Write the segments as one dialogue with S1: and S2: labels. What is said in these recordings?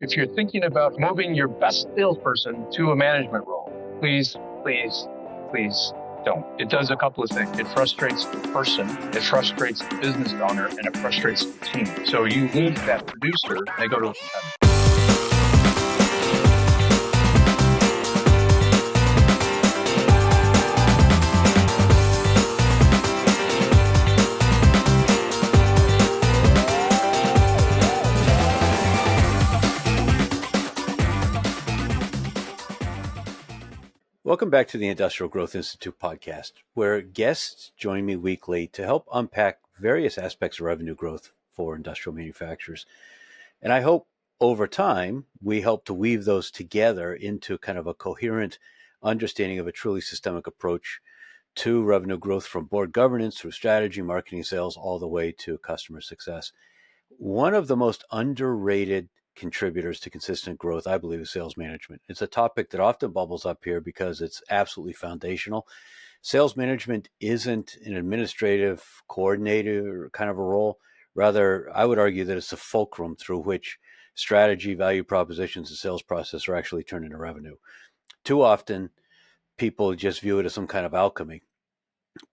S1: If you're thinking about moving your best salesperson to a management role, please, please, please don't. It does a couple of things. It frustrates the person, it frustrates the business owner, and it frustrates the team. So you lose that producer, they go to a competitor.
S2: Welcome back to the Industrial Growth Institute podcast, where guests join me weekly to help unpack various aspects of revenue growth for industrial manufacturers. And I hope over time, we help to weave those together into kind of a coherent understanding of a truly systemic approach to revenue growth, from board governance through strategy, marketing, sales, all the way to customer success. One of the most underrated contributors to consistent growth, I believe, is sales management. It's a topic that often bubbles up here because it's absolutely foundational. Sales management isn't an administrative coordinator kind of a role. Rather, I would argue that it's the fulcrum through which strategy, value propositions, and sales process are actually turned into revenue. Too often, people just view it as some kind of alchemy,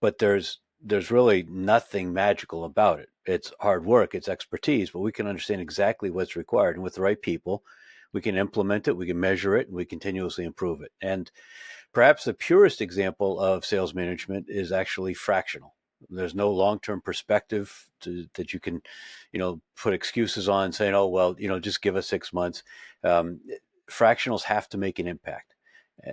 S2: but there's really nothing magical about it. It's hard work, it's expertise, but we can understand exactly what's required. And with the right people, we can implement it, we can measure it, and we continuously improve it. And perhaps the purest example of sales management is actually fractional. There's no long-term perspective that you can, put excuses on saying, oh, well, just give us 6 months. Fractionals have to make an impact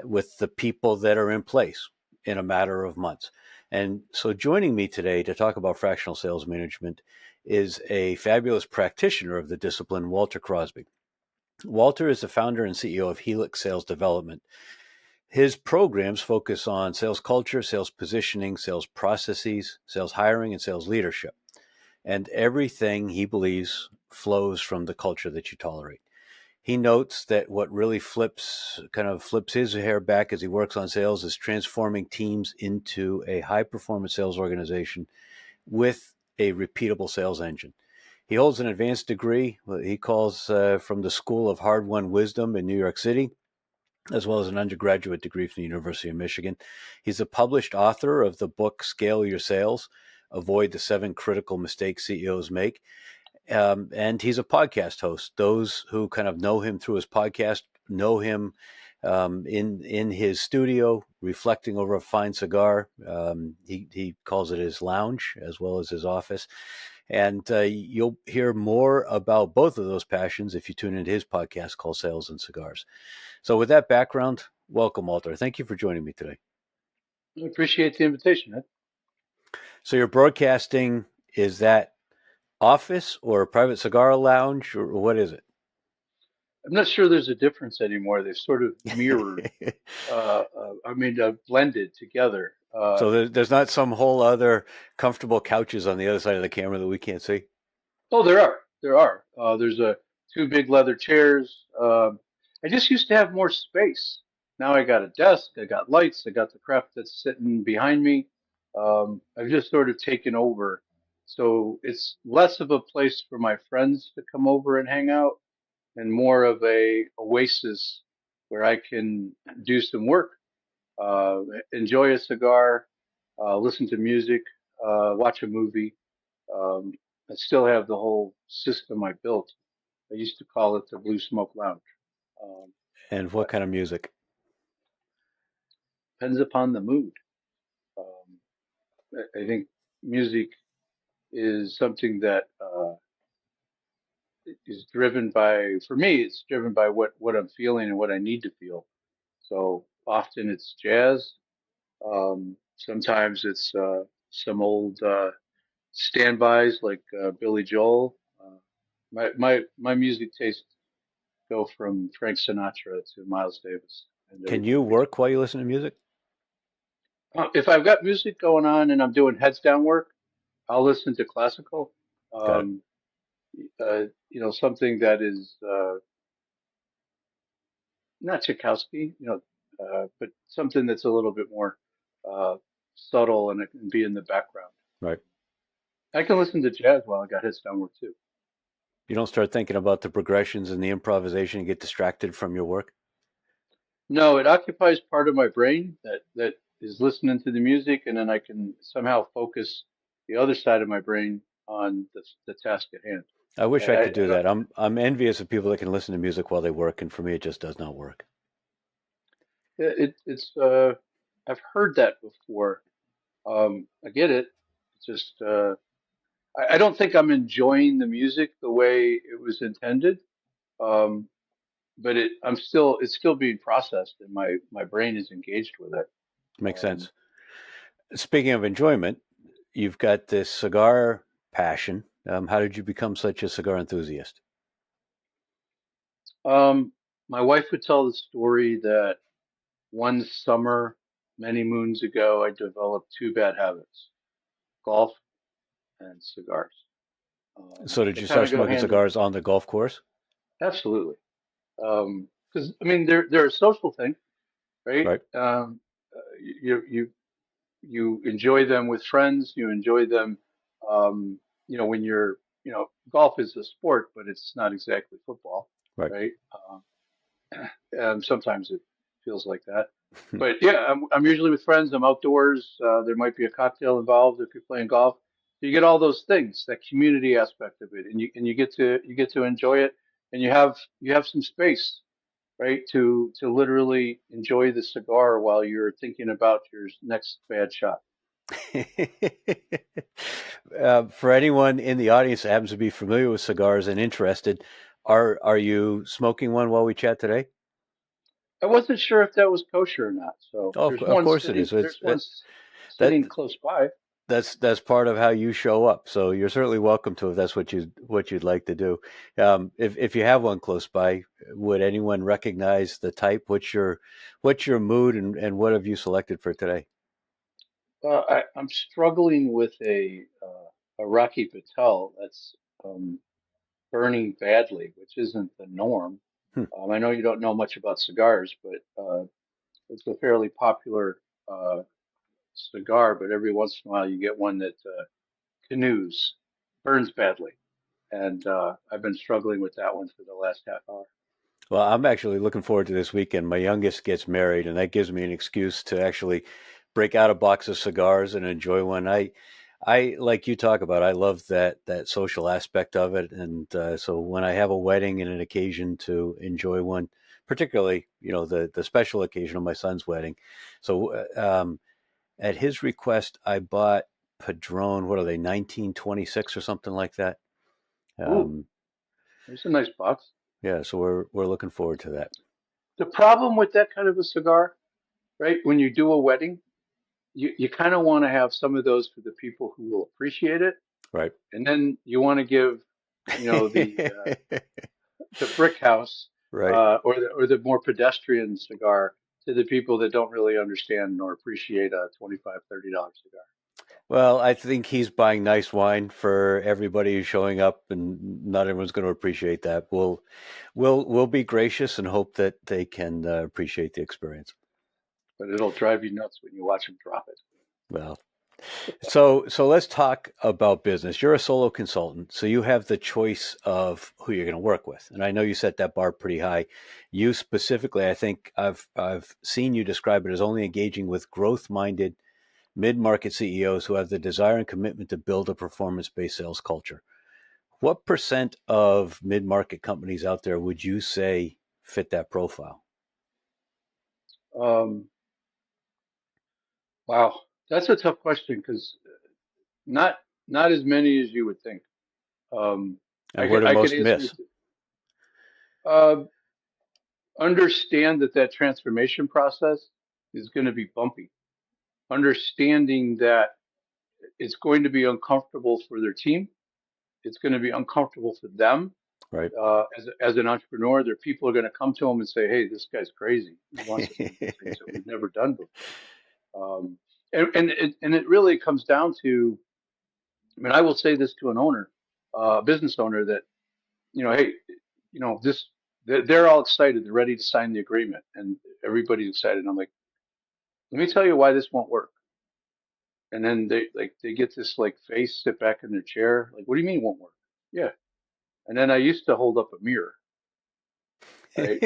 S2: with the people that are in place in a matter of months. And so joining me today to talk about fractional sales management is a fabulous practitioner of the discipline, Walter Crosby. Walter is the founder and CEO of Helix Sales Development. His programs focus on sales culture, sales positioning, sales processes, sales hiring, and sales leadership. And everything he believes flows from the culture that you tolerate. He notes that what really flips his hair back as he works on sales is transforming teams into a high-performance sales organization with a repeatable sales engine. He holds an advanced degree, what he calls from the School of Hard-Won Wisdom in New York City, as well as an undergraduate degree from the University of Michigan. He's a published author of the book Scale Your Sales, Avoid the 7 Critical Mistakes CEOs Make. And he's a podcast host. Those who kind of know him through his podcast know him in his studio, reflecting over a fine cigar. He calls it his lounge as well as his office. And you'll hear more about both of those passions if you tune into his podcast called Sales and Cigars. So with that background, welcome, Walter. Thank you for joining me today.
S3: I appreciate the invitation, Ed.
S2: So you're broadcasting, is that office or a private cigar lounge, or what is it?
S3: I'm not sure there's a difference anymore. They've sort of mirrored, blended together.
S2: So there's not some whole other comfortable couches on the other side of the camera that we can't see?
S3: Oh, there are. There's 2 big leather chairs. I just used to have more space. Now I got a desk, I got lights, I got the craft that's sitting behind me. I've just sort of taken over. So it's less of a place for my friends to come over and hang out, and more of a oasis where I can do some work, enjoy a cigar, listen to music, watch a movie. I still have the whole system I built. I used to call it the Blue Smoke Lounge.
S2: And what kind of music?
S3: Depends upon the mood. I think music is something that is driven by, for me, it's driven by what I'm feeling and what I need to feel. So often it's jazz. Sometimes it's some old standbys like Billy Joel. My music tastes go from Frank Sinatra to Miles Davis.
S2: Can you work while you listen to music?
S3: If I've got music going on and I'm doing heads down work, I'll listen to classical.
S2: Got it.
S3: Something that is not Tchaikovsky, but something that's a little bit more subtle and it can be in the background.
S2: Right.
S3: I can listen to jazz while I got heads down work too.
S2: You don't start thinking about the progressions and the improvisation and get distracted from your work?
S3: No, it occupies part of my brain that is listening to the music, and then I can somehow focus the other side of my brain on the task at hand.
S2: I wish I could
S3: I
S2: do
S3: don't.
S2: that. I'm envious of people that can listen to music while they work, and for me, it just does not work.
S3: It's I've heard that before. I get it. It's just I don't think I'm enjoying the music the way it was intended. Um, but it's still being processed, and my brain is engaged with it.
S2: Makes
S3: Um,
S2: sense. Speaking of enjoyment, you've got this cigar passion. How did you become such a cigar enthusiast?
S3: um, my wife would tell the story that one summer, many moons ago, I developed two bad habits: golf and cigars.
S2: So, did
S3: They
S2: you
S3: kind
S2: start
S3: of go
S2: smoking
S3: hand in
S2: cigars on the golf course?
S3: absolutely. Because I mean, they're a social thing, right?
S2: Right.
S3: You you enjoy them with friends. You enjoy them, um, when you're, golf is a sport, but it's not exactly football,
S2: Right.
S3: right? And sometimes it feels like that. But yeah, I'm usually with friends. I'm outdoors. There might be a cocktail involved if you're playing golf. You get all those things, that community aspect of it, and you get to enjoy it, and you have some space, right, to literally enjoy the cigar while you're thinking about your next bad shot.
S2: For anyone in the audience that happens to be familiar with cigars and interested, are you smoking one while we chat today?
S3: I wasn't sure if that was kosher or not, so
S2: Oh, of course it is.
S3: there's one
S2: That
S3: sitting close by.
S2: that's part of how you show up. So you're certainly welcome to if that's what you'd like to do. If you have one close by, would anyone recognize the type? What's your mood and what have you selected for today?
S3: I'm struggling with a Rocky Patel that's um, burning badly, which isn't the norm.
S2: Hmm.
S3: I know you don't know much about cigars, but it's a fairly popular cigar. But every once in a while, you get one that canoes, burns badly, and I've been struggling with that one for the last half hour.
S2: Well, I'm actually looking forward to this weekend. My youngest gets married, and that gives me an excuse to actually break out a box of cigars and enjoy one. I like you talk about. I love that social aspect of it, and so when I have a wedding and an occasion to enjoy one, particularly the special occasion of my son's wedding. So at his request, I bought Padron. What are they? 1926 or something like that.
S3: Ooh,
S2: Um,
S3: there's a nice box.
S2: yeah, so we're looking forward to that.
S3: The problem with that kind of a cigar, right? When you do a wedding, you kind of want to have some of those for the people who will appreciate it,
S2: Right.
S3: and then you want to give, the brick house,
S2: Right.
S3: or the more pedestrian cigar to the people that don't really understand nor appreciate a $25-$30 cigar.
S2: Well, I think he's buying nice wine for everybody who's showing up, and not everyone's going to appreciate that. We'll be gracious and hope that they can appreciate the experience.
S3: But it'll drive you nuts when you watch them drop it.
S2: Well, so let's talk about business. You're a solo consultant, so you have the choice of who you're going to work with, and I know you set that bar pretty high. You specifically, I think I've seen you describe it as only engaging with growth-minded mid-market CEOs who have the desire and commitment to build a performance-based sales culture. What percent of mid-market companies out there would you say fit that profile?
S3: Um, wow, that's a tough question because not not as many as you would think. Um,
S2: And where do
S3: I could
S2: most
S3: answer
S2: miss?
S3: it. Understand that transformation process is going to be bumpy. Understanding that it's going to be uncomfortable for their team. It's going to be uncomfortable for them.
S2: Right.
S3: As an entrepreneur, there are people are going to come to them and say, "Hey, this guy's crazy. He wants us to do things that we've never done before." And it really comes down to, I mean, I will say this to an owner, business owner, that, hey, this, they're all excited. They're ready to sign the agreement, and everybody's excited. And I'm like, let me tell you why this won't work. And then they get this like face, sit back in their chair, like, what do you mean it won't work? Yeah, And then I used to hold up a mirror, right?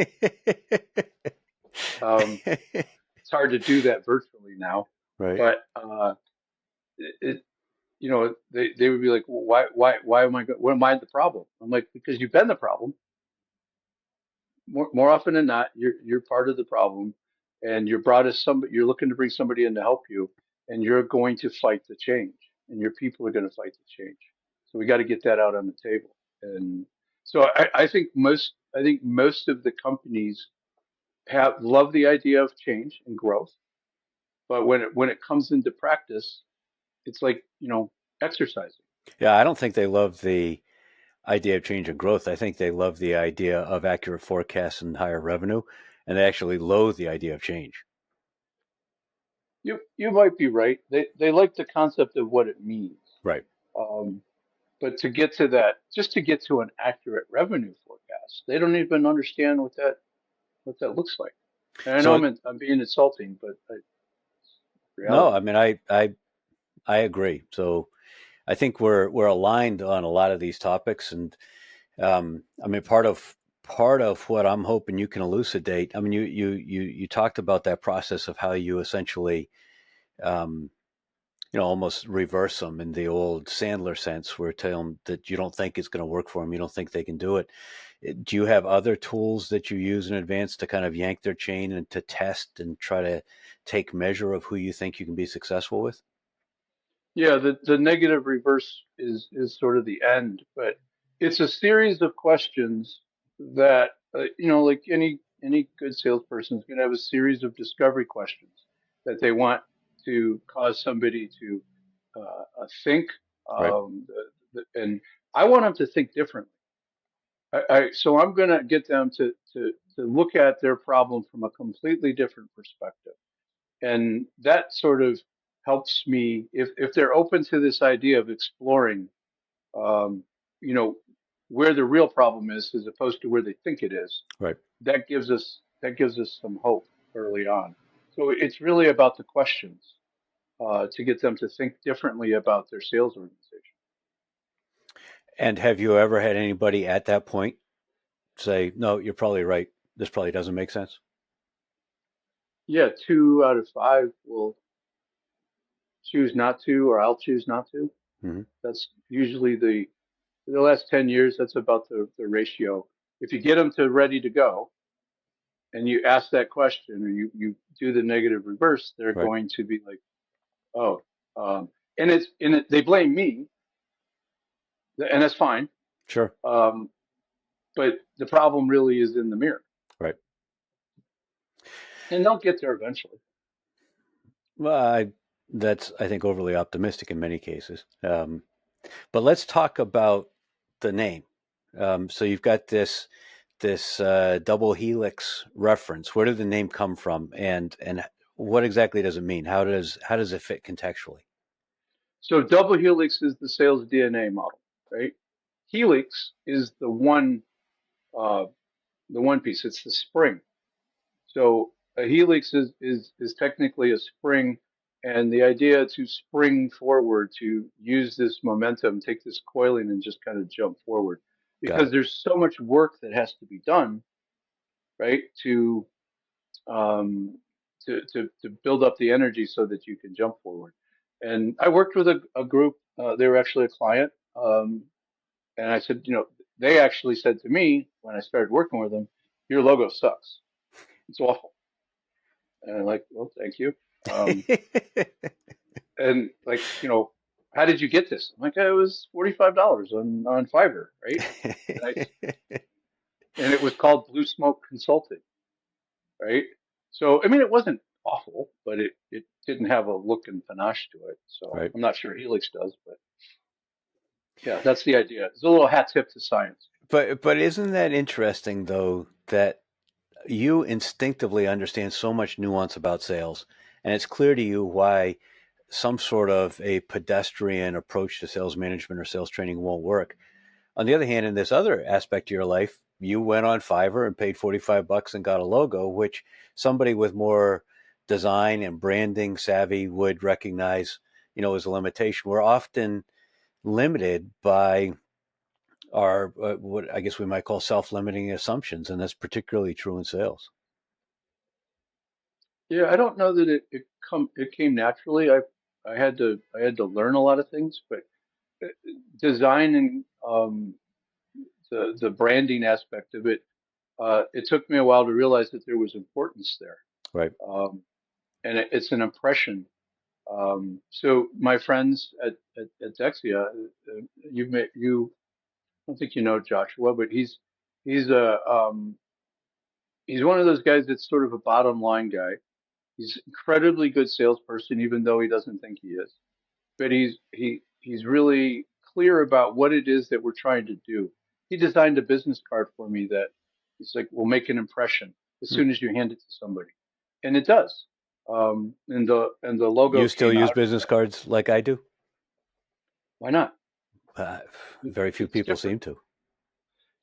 S3: It's hard to do that virtually now,
S2: Right.
S3: but it you know, they would be like, well, why am I, what am I the problem? I'm like, because you've been the problem. More often than not, you're part of the problem, and you're brought as somebody, you're looking to bring somebody in to help you, and you're going to fight the change, and your people are going to fight the change. So we got to get that out on the table. And so I think most of the companies love the idea of change and growth, but when it comes into practice, it's like, exercising.
S2: Yeah, I don't think they love the idea of change and growth. I think they love the idea of accurate forecasts and higher revenue, and they actually loathe the idea of change.
S3: You might be right. They like the concept of what it means.
S2: Right.
S3: Um, but to get to that, just to get to an accurate revenue forecast, they don't even understand what that looks like. And I know
S2: So
S3: I'm being insulting, but
S2: no,
S3: reality.
S2: I mean I agree. So I think we're aligned on a lot of these topics, and I mean part of what I'm hoping you can elucidate. I mean you talked about that process of how you essentially um, almost reverse them in the old Sandler sense, where tell them that you don't think it's going to work for them, you don't think they can do it. Do you have other tools that you use in advance to kind of yank their chain and to test and try to take measure of who you think you can be successful with?
S3: Yeah, the negative reverse is sort of the end, but it's a series of questions that like any good salesperson is going to have a series of discovery questions that they want to cause somebody to think,
S2: Right.
S3: and I want them to think differently. So I'm going to get them to look at their problem from a completely different perspective, and that sort of helps me if they're open to this idea of exploring, um, you know, where the real problem is as opposed to where they think it is.
S2: Right.
S3: That gives us some hope early on. So it's really about the questions to get them to think differently about their sales organization.
S2: And have you ever had anybody at that point say, no, you're probably right, this probably doesn't make sense?
S3: Yeah, 2 out of 5 will choose not to, or I'll choose not to.
S2: Hmm.
S3: That's usually the last 10 years, that's about the ratio. If you get them to ready to go and you ask that question, or you do the negative reverse, they're
S2: Right.
S3: going to be like, oh, and they blame me, and that's fine.
S2: Sure.
S3: Um, but the problem really is in the mirror,
S2: Right.
S3: and they'll get there eventually.
S2: Well, that's, I think, overly optimistic in many cases. But let's talk about the name. So you've got this double helix reference. Where did the name come from, and what exactly does it mean? How does it fit contextually?
S3: So double helix is the sales DNA model, right? Helix is uh, the one piece. It's the spring. So a helix is technically a spring, and the idea to spring forward, to use this momentum, take this coiling, and just kind of jump forward,
S2: Got
S3: because
S2: it.
S3: there's so much work that has to be done, right? Um, to build up the energy so that you can jump forward. And I worked with a group. They were actually a client, and I said, they actually said to me when I started working with them, "Your logo sucks. It's awful." And I'm like, well, thank you. Um, and like, how did you get this? I'm like, it was $45 on Fiverr, right? And and it was called Blue Smoke Consulting, right? So I mean, it wasn't awful, but it didn't have a look and panache to it. So
S2: Right.
S3: I'm not sure Helix does, but yeah, that's the idea. It's a little hat tip to science.
S2: But isn't that interesting though, that you instinctively understand so much nuance about sales, and it's clear to you why some sort of a pedestrian approach to sales management or sales training won't work. On the other hand, in this other aspect of your life, you went on Fiverr and paid $45 and got a logo, which somebody with more design and branding savvy would recognize, as a limitation. We're often limited by are what I guess we might call self-limiting assumptions, and that's particularly true in sales.
S3: Yeah, I don't know that it came naturally. I had to learn a lot of things, but uh, design and the branding aspect of it, it took me a while to realize that there was importance there.
S2: Right.
S3: And it's an impression. So my friends at Dexia, you've met you. I don't think you know Joshua, but he's a he's one of those guys that's sort of a bottom line guy. He's incredibly good salesperson, even though he doesn't think he is. But he's really clear about what it is that we're trying to do. He designed a business card for me that it's like will make an impression as
S2: Hmm.
S3: soon as you hand it to somebody, and it does. And the logo
S2: You still
S3: came
S2: use
S3: out of
S2: business
S3: that.
S2: cards like I do?
S3: Why not?
S2: Uh, Very few
S3: It's
S2: people
S3: different.
S2: seem to.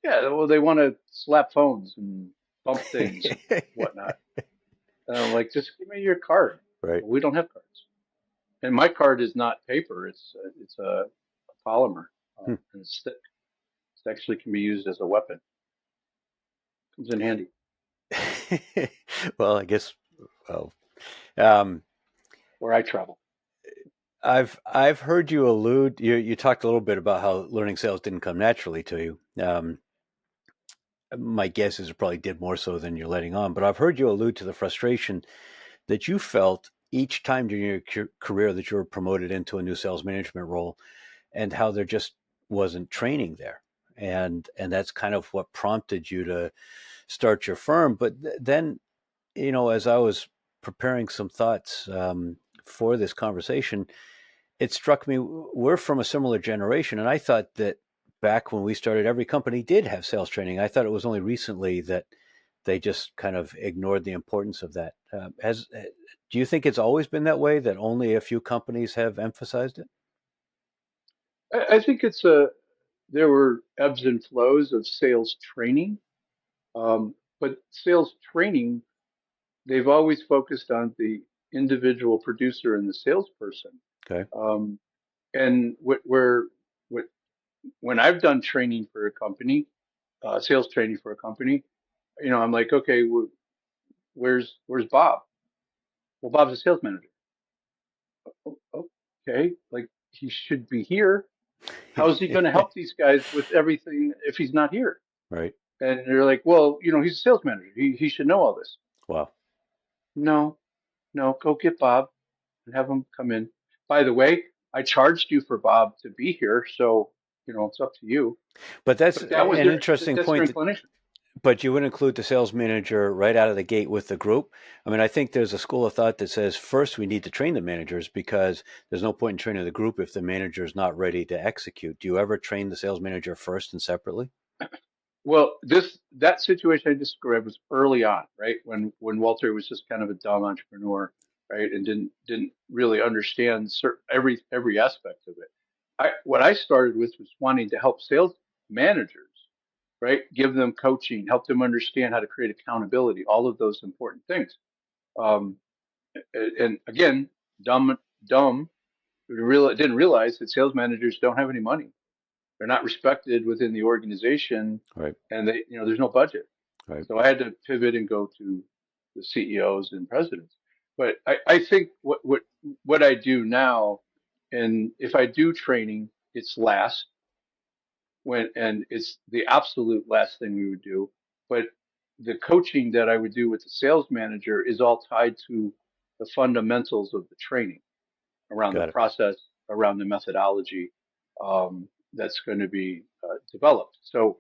S3: Yeah, well, they want to slap phones and bump things and whatnot. And I'm like, just give me your card.
S2: Right.
S3: Well, we don't have cards, and my card is not paper. It's a polymer,
S2: Hmm.
S3: and it's thick. It actually can be used as a weapon. Comes in handy.
S2: Well, I guess. Well, um,
S3: Where I travel.
S2: I've heard you allude. You talked a little bit about how learning sales didn't come naturally to you. My guess is it probably did more so than you're letting on. But I've heard you allude to the frustration that you felt each time during your career that you were promoted into a new sales management role, and how there just wasn't training there, and that's kind of what prompted you to start your firm. But then, as I was preparing some thoughts for this conversation, it struck me we're from a similar generation, and I thought that back when we started, every company did have sales training. I thought it was only recently that they just kind of ignored the importance of that. Do you think it's always been that way, that only a few companies have emphasized it?
S3: I think there were ebbs and flows of sales training, but sales training, they've always focused on the individual producer and the salesperson.
S2: Okay.
S3: Um, and what, when I've done training for a company, sales training for a company, I'm like, okay, where's Bob? Well, Bob's a sales manager. Okay, like he should be here. How's he going to help these guys with everything if he's not here?
S2: Right.
S3: And they're like, well, he's a sales manager. He should know all this.
S2: Wow.
S3: No, no, go get Bob and have him come in. By the way, I charged you for Bob to be here, so it's up to you.
S2: But that's
S3: But that was
S2: an interesting
S3: that's their
S2: point.
S3: inclination.
S2: But you would include the sales manager right out of the gate with the group. I mean, I think there's a school of thought that says first we need to train the managers, because there's no point in training the group if the manager is not ready to execute. Do you ever train the sales manager first and separately?
S3: Well, that situation I described was early on, right? When Walter was just kind of a dumb entrepreneur, right, and didn't really understand every aspect of it. What I started with was wanting to help sales managers, right, give them coaching, help them understand how to create accountability, all of those important things. Um, and again, dumb, didn't realize that sales managers don't have any money. They're not respected within the organization,
S2: Right.
S3: and there's no budget.
S2: Right.
S3: So I had to pivot and go to the CEOs and presidents. But I think what I do now, and if I do training, it's last and it's the absolute last thing we would do. But the coaching that I would do with the sales manager is all tied to the fundamentals of the training around the
S2: Got it.
S3: process, around the methodology that's going to be developed. So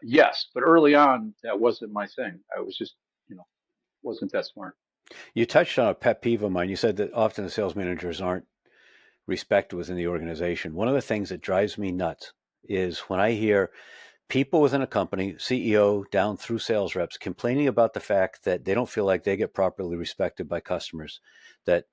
S3: yes, but early on that wasn't my thing. I was just, wasn't that smart.
S2: You touched on a pet peeve of mine. You said that often the sales managers aren't respected within the organization. One of the things that drives me nuts is when I hear people within a company, CEO down through sales reps, complaining about the fact that they don't feel like they get properly respected by customers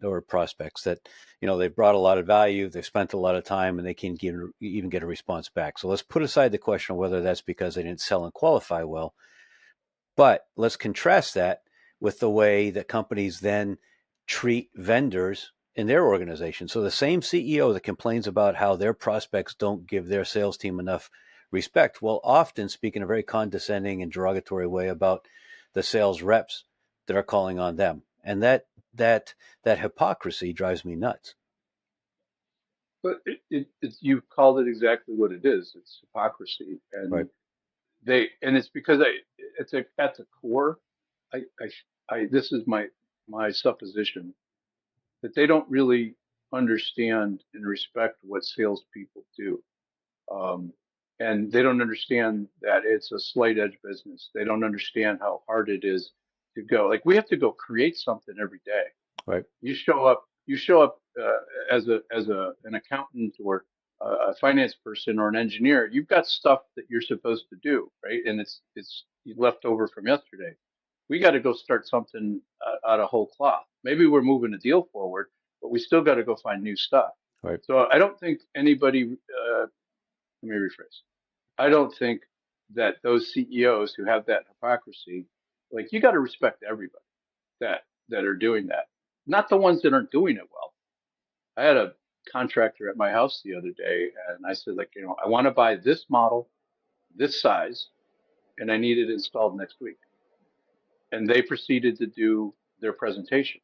S2: or prospects, that they've brought a lot of value, they've spent a lot of time, and they can't even get a response back. So let's put aside the question of whether that's because they didn't sell and qualify well, but let's contrast that with the way that companies then treat vendors in their organization. So the same CEO that complains about how their prospects don't give their sales team enough respect, will often speak in a very condescending and derogatory way about the sales reps that are calling on them. And that hypocrisy drives me nuts.
S3: But you called it exactly what it is. It's hypocrisy,
S2: Right.
S3: and it's because at the core, this is my supposition that they don't really understand and respect what salespeople do. Um, and they don't understand that it's a slight edge business. They don't understand how hard it is to go. Like we have to go create something every day.
S2: Right.
S3: You show up as an accountant or a finance person or an engineer. You've got stuff that you're supposed to do, right? And it's left over from yesterday. We got to go start something out of whole cloth. Maybe we're moving a deal forward, but we still got to go find new stuff.
S2: Right.
S3: So I don't think anybody. Let me rephrase. I don't think that those CEOs who have that hypocrisy, like you got to respect everybody that are doing that, not the ones that aren't doing it well. I had a contractor at my house the other day, and I said, like, I want to buy this model, this size, and I need it installed next week. And they proceeded to do their presentation.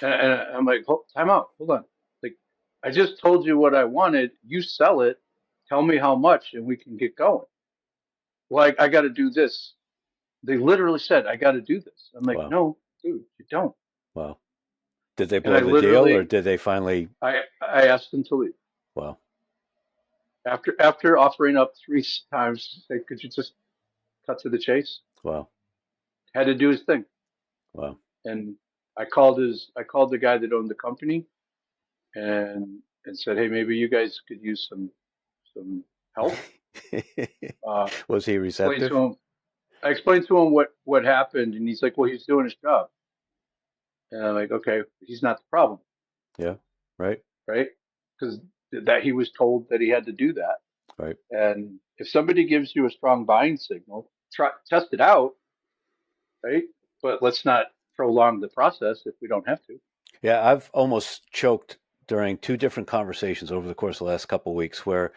S3: And I'm like, time out, hold on. Like, I just told you what I wanted. You sell it. Tell me how much, and we can get going. Well, I got to do this. They literally said, I got to do this. I'm like,
S2: Wow.
S3: no, dude, you don't.
S2: Wow. Did they
S3: And
S2: blow the deal, or did they finally?
S3: I asked them to leave.
S2: Wow.
S3: After offering up three times, say, could you just cut to the chase?
S2: Wow.
S3: Had to do his thing.
S2: Wow.
S3: And I called the guy that owned the company and said, hey, maybe you guys could use some help.
S2: Was he receptive?
S3: I explained to him what happened, and he's like, well, he's doing his job. And I'm like, okay, he's not the problem.
S2: Yeah. Right.
S3: Right? Because that he was told that he had to do that.
S2: Right.
S3: And if somebody gives you a strong buying signal, test it out, right? But let's not prolong the process if we don't have to.
S2: Yeah, I've almost choked during two different conversations over the course of the last couple of weeks where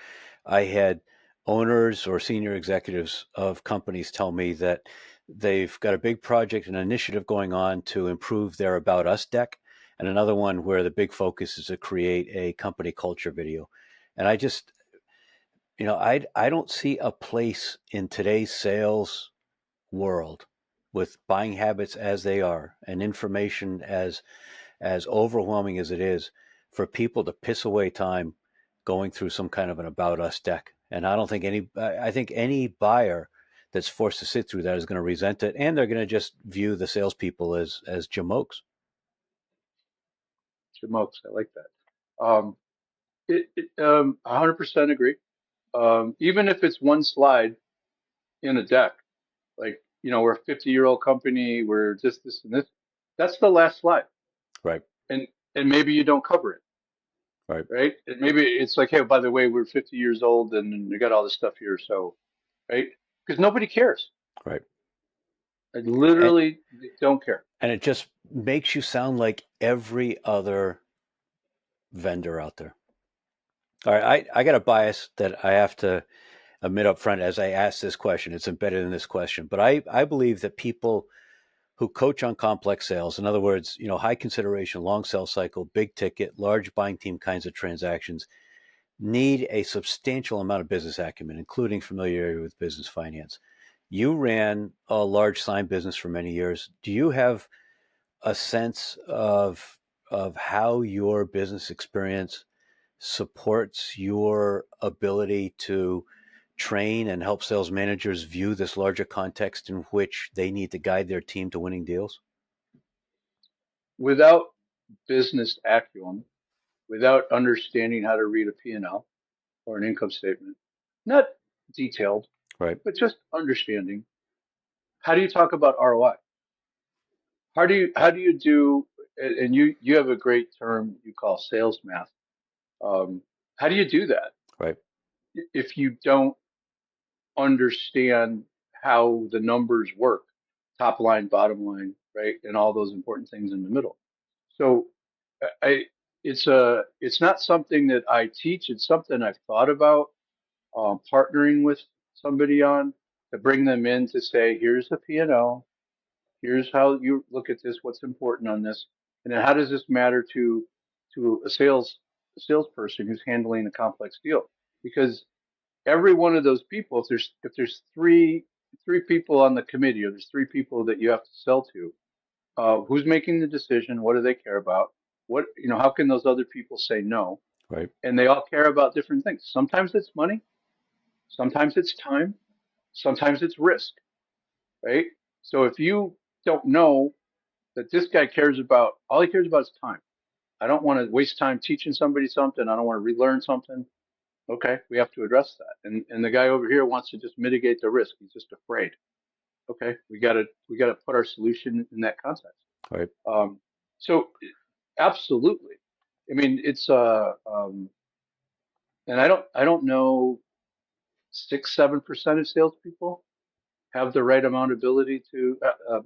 S2: I had owners or senior executives of companies tell me that they've got a big project, an initiative going on to improve their About Us deck, and another one where the big focus is to create a company culture video. And I just, I don't see a place in today's sales world with buying habits as they are and information as overwhelming as it is for people to piss away time going through some kind of an About Us deck. And I think any buyer that's forced to sit through that is going to resent it, and they're going to just view the salespeople as jamokes.
S3: Jamokes, I like that. 100% agree. Even if it's one slide in a deck, like, we're a 50-year-old company, we're just this and this, that's the last slide.
S2: Right.
S3: And maybe you don't cover it.
S2: Right.
S3: Right. And maybe it's like, hey, by the way, we're 50 years old and we got all this stuff here. So, right. Because nobody cares.
S2: Right.
S3: I literally don't care.
S2: And it just makes you sound like every other vendor out there. All right. I got a bias that I have to admit up front as I ask this question. It's embedded in this question. But I believe that people who coach on complex sales, in other words, high consideration, long sales cycle, big ticket, large buying team kinds of transactions, need a substantial amount of business acumen, including familiarity with business finance. You ran a large sign business for many years. Do you have a sense of how your business experience supports your ability to train and help sales managers view this larger context in which they need to guide their team to winning deals?
S3: Without business acumen, without understanding how to read a P&L or an income statement, not detailed,
S2: Right.
S3: but just understanding, how do you talk about ROI? How do you do, and you have a great term you call sales math. How do you do that
S2: Right.
S3: if you don't understand how the numbers work, top line, bottom line, right, and all those important things in the middle? So it's not something that I teach. It's something I've thought about partnering with somebody on to bring them in to say, here's the P&L, here's how you look at this, what's important on this, and then how does this matter to a salesperson who's handling a complex deal? Because every one of those people, if there's three people on the committee, or there's three people that you have to sell to, who's making the decision? What do they care about? How can those other people say no?
S2: Right.
S3: And they all care about different things. Sometimes it's money, sometimes it's time, sometimes it's risk, right? So if you don't know that this guy cares about, all he cares about is time. I don't want to waste time teaching somebody something. I don't want to relearn something. Okay, we have to address that. And the guy over here wants to just mitigate the risk. He's just afraid. Okay, we gotta put our solution in that context.
S2: Right.
S3: So absolutely. I mean, and I don't know, 6-7% of salespeople have the right amount of ability to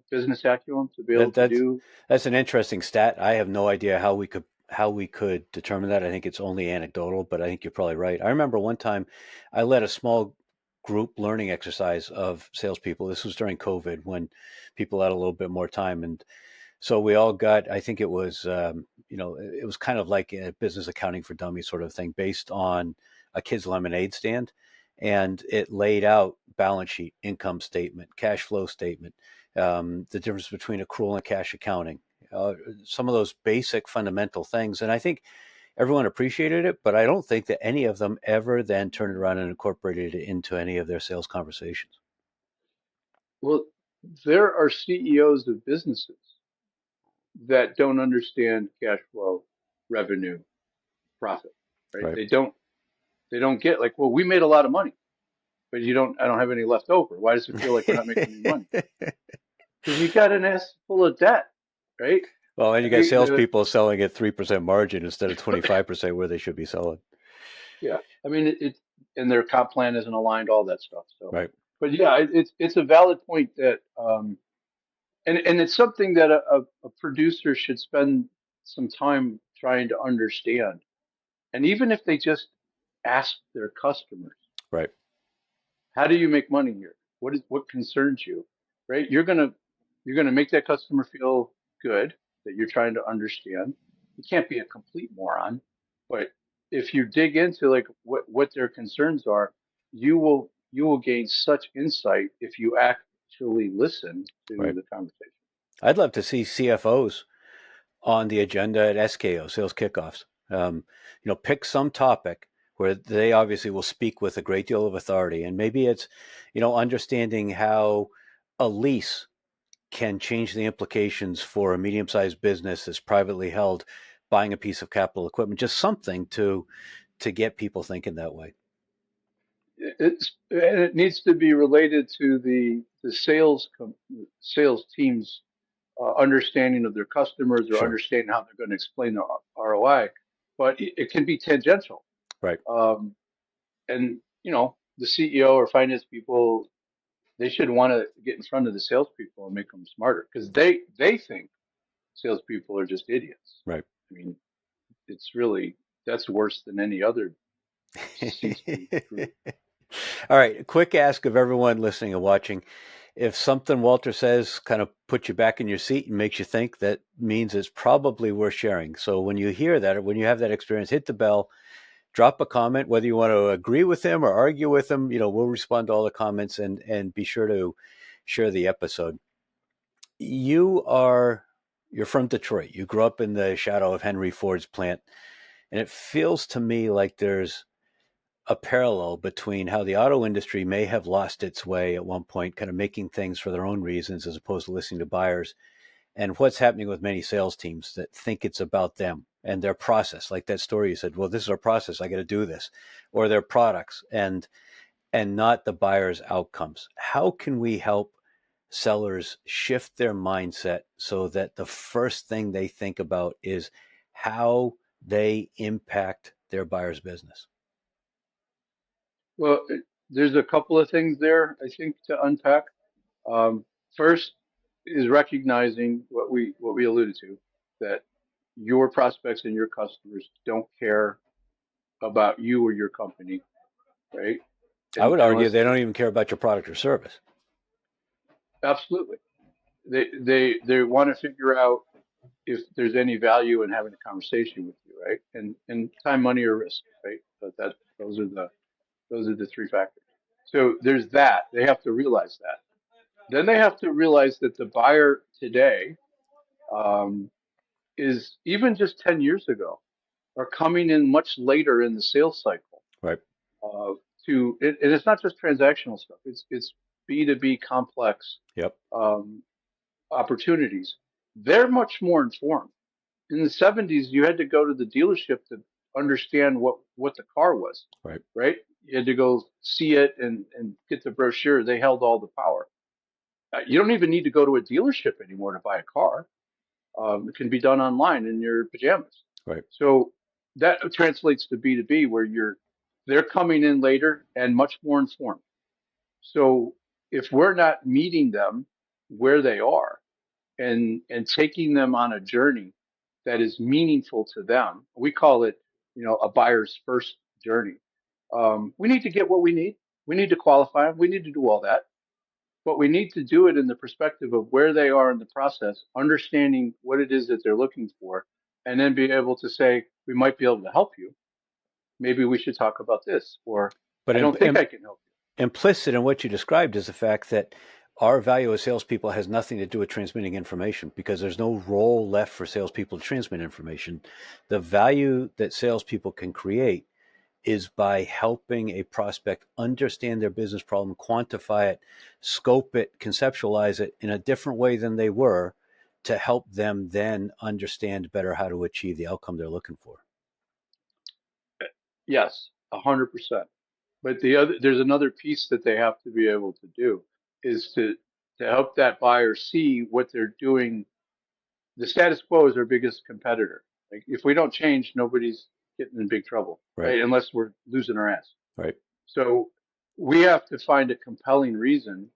S3: business acumen to be able
S2: That
S3: to
S2: that's
S3: do.
S2: that's an interesting stat. I have no idea how we could determine that. I think it's only anecdotal, but I think you're probably right. I remember one time I led a small group learning exercise of salespeople. This was during COVID when people had a little bit more time, and so we all got. I think it was it was kind of like a business accounting for dummies sort of thing, based on a kid's lemonade stand, and it laid out balance sheet, income statement, cash flow statement, the difference between accrual and cash accounting, uh, some of those basic fundamental things. And I think everyone appreciated it, but I don't think that any of them ever then turned around and incorporated it into any of their sales conversations.
S3: Well, there are CEOs of businesses that don't understand cash flow, revenue, profit, right?
S2: Right.
S3: They don't get, like, well, we made a lot of money, but I don't have any left over. Why does it feel like we're not making any money? Because you got an ass full of debt, right?
S2: Well, and you got
S3: Hey,
S2: salespeople selling at 3% margin instead of 25% where they should be selling.
S3: yeah, I mean, and their comp plan isn't aligned, all that stuff. So,
S2: Right.
S3: but yeah, it's a valid point that, and it's something that a producer should spend some time trying to understand. And even if they just ask their customers,
S2: Right.
S3: how do you make money here? What concerns you, right? You're gonna make that customer feel good, that you're trying to understand. You can't be a complete moron, but if you dig into, like, what their concerns are, you will gain such insight if you actually listen to
S2: Right.
S3: the conversation.
S2: I'd love to see CFOs on the agenda at SKO, sales kickoffs. Pick some topic where they obviously will speak with a great deal of authority. And maybe it's, understanding how a lease can change the implications for a medium-sized business that's privately held, buying a piece of capital equipment, just something to get people thinking that way.
S3: And it needs to be related to the sales team's understanding of their customers, or
S2: Sure.
S3: understanding how they're going to explain the ROI. But it can be tangential.
S2: Right.
S3: Um, and the CEO or finance people, they should want to get in front of the salespeople and make them smarter, because they think salespeople are just idiots.
S2: Right.
S3: I mean, that's worse than any other C-suite group.
S2: All right. A quick ask of everyone listening and watching. If something Walter says kind of puts you back in your seat and makes you think, that means it's probably worth sharing. So when you hear that, or when you have that experience, hit the bell, drop a comment, whether you want to agree with him or argue with him. We'll respond to all the comments, and be sure to share the episode. You're from Detroit. You grew up in the shadow of Henry Ford's plant. And it feels to me like there's a parallel between how the auto industry may have lost its way at one point, kind of making things for their own reasons as opposed to listening to buyers, and what's happening with many sales teams that think it's about them and their process. Like that story you said, well, this is our process, I got to do this, or their products, and not the buyer's outcomes. How can we help sellers shift their mindset so that the first thing they think about is how they impact their buyer's business?
S3: Well, there's a couple of things there, I think, to unpack. First is recognizing what we alluded to, that your prospects and your customers don't care about you or your company, right?
S2: I
S3: And
S2: would argue
S3: unless
S2: they don't even care about your product or service.
S3: absolutely, they want to figure out if there's any value in having a conversation with you, right? And time, money, or risk, right? But that those are the three factors. So there's that. They have to realize that. Then they have to realize that the buyer today um, is even just 10 years ago are coming in much later in the sales cycle.
S2: Right.
S3: Uh, and it's not just transactional stuff. It's B2B complex
S2: Yep.
S3: um, opportunities. They're much more informed. In the 70s, you had to go to the dealership to understand what the car was,
S2: Right.
S3: right? You had to go see it and get the brochure. They held all the power. You don't even need to go to a dealership anymore to buy a car. It can be done online in your pajamas.
S2: Right.
S3: So that translates to B2B where they're coming in later and much more informed. So if we're not meeting them where they are and taking them on a journey that is meaningful to them, we call it, a buyer's first journey. We need to get what we need. We need to qualify them. We need to do all that. But we need to do it in the perspective of where they are in the process, understanding what it is that they're looking for, and then be able to say, we might be able to help you. Maybe we should talk about this, or
S2: But
S3: I don't think I can help
S2: implicit in what you described is the fact that our value as salespeople has nothing to do with transmitting information because there's no role left for salespeople to transmit information. The value that salespeople can create is by helping a prospect understand their business problem, quantify it, scope it, conceptualize it in a different way than they were to help them then understand better how to achieve the outcome they're looking for.
S3: you. Yes, 100%. But there's another piece that they have to be able to do is to help that buyer see what they're doing. The status quo is our biggest competitor. Like if we don't change, nobody's getting in big trouble,
S2: Right.
S3: right? Unless we're losing our ass.
S2: Right.
S3: So we have to find a compelling reason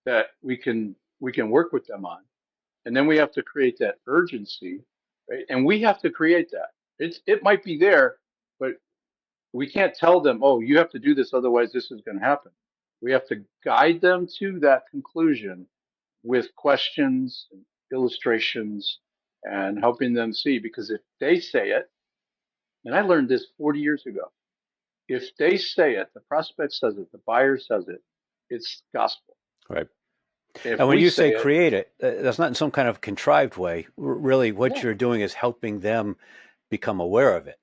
S3: that we can work with them on, and then we have to create that urgency, right? And we have to create that. It might be there, but we can't tell them, oh, you have to do this, otherwise this is going to happen. We have to guide them to that conclusion with questions and illustrations and helping them see, because if they say it, and I learned this 40 years ago, if they say it, the prospect says it, the buyer says it, it's gospel.
S2: Right.
S3: If
S2: And when
S3: we
S2: you
S3: say
S2: say
S3: it,
S2: create it, that's not in some kind of contrived way. Really, what
S3: yeah,
S2: you're doing is helping them become aware of it.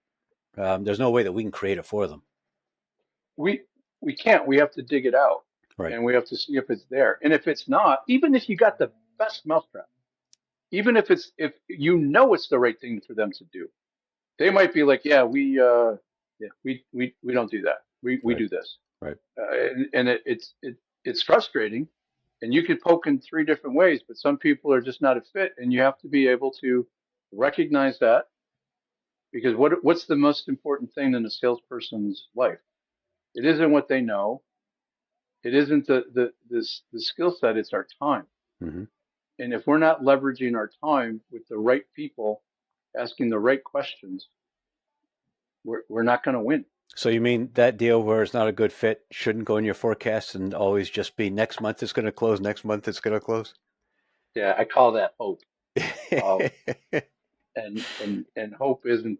S2: There's no way that we can create it for them.
S3: we we can't. We have to dig it out,
S2: Right.
S3: and we have to see if it's there. And if it's not, even if you got the best mousetrap, even if you know it's the right thing for them to do, they might be like, yeah, we don't do that. We
S2: Right.
S3: do this,
S2: Right.
S3: and it's frustrating, and you could poke in three different ways, but some people are just not a fit, and you have to be able to recognize that, because what's the most important thing in a salesperson's life? It isn't what they know. It isn't the skill set. It's our time.
S2: Mm-hmm.
S3: And if we're not leveraging our time with the right people, asking the right questions, we're not going to win.
S2: So you mean that deal where it's not a good fit shouldn't go in your forecast and always just be next month it's going to close, next month it's going to close?
S3: Yeah, I call that hope. Um, and hope isn't.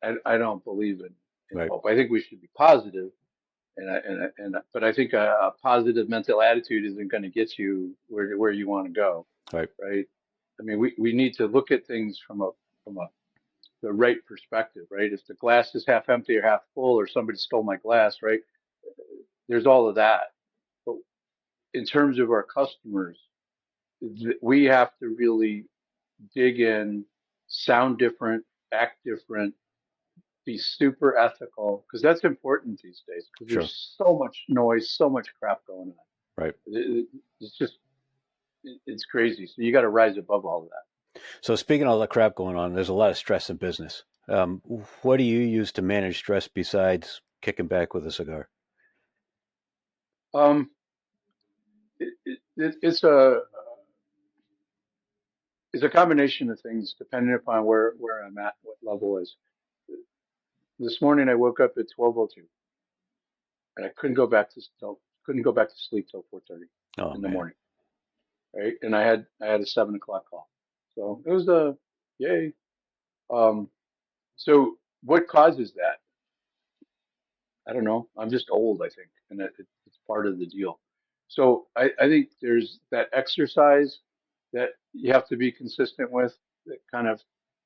S3: I don't believe in
S2: Right.
S3: hope. I think we should be positive, but I think a positive mental attitude isn't going to get you where you want to go.
S2: Right.
S3: Right. I mean, we need to look at things from the right perspective, right? If the glass is half empty or half full, or somebody stole my glass, right? There's all of that. But in terms of our customers, we have to really dig in, sound different, act different, be super ethical, because that's important these days, because
S2: Sure.
S3: there's so much noise, so much crap going on.
S2: Right.
S3: It's just, it's crazy. So you got to rise above all of that.
S2: So speaking of all the crap going on, there's a lot of stress in business. What do you use to manage stress besides kicking back with a cigar?
S3: Um, it's a It's a combination of things depending upon where I'm at, what level is. This morning I woke up at 12:02 and I couldn't go back to sleep till 4:30
S2: Oh
S3: in the
S2: man.
S3: morning, right? And I had a 7 o'clock call, so it was a yay. Um, so what causes that? I don't know. I'm just old, I think, and it's part of the deal. So I think there's that exercise that you have to be consistent with that kind of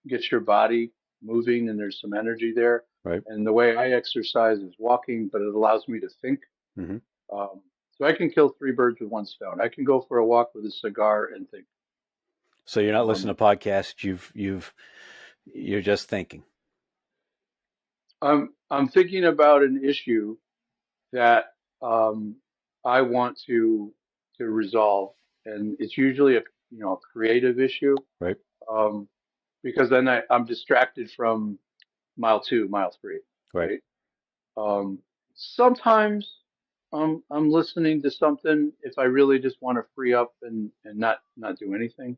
S3: gets your body moving and there's some energy there.
S2: Right.
S3: And the way I exercise is walking, but it allows me to think.
S2: Hmm.
S3: Um, so I can kill three birds with one stone. I can go for a walk with a cigar and think.
S2: So you're not listening
S3: Um,
S2: to podcasts. You're just thinking.
S3: I'm thinking about an issue that um, I want to resolve, and it's usually a creative issue,
S2: Right.
S3: um, because then I'm distracted from mile two, mile three,
S2: Right.
S3: right? Um, Sometimes I'm listening to something if I really just want to free up and not do anything.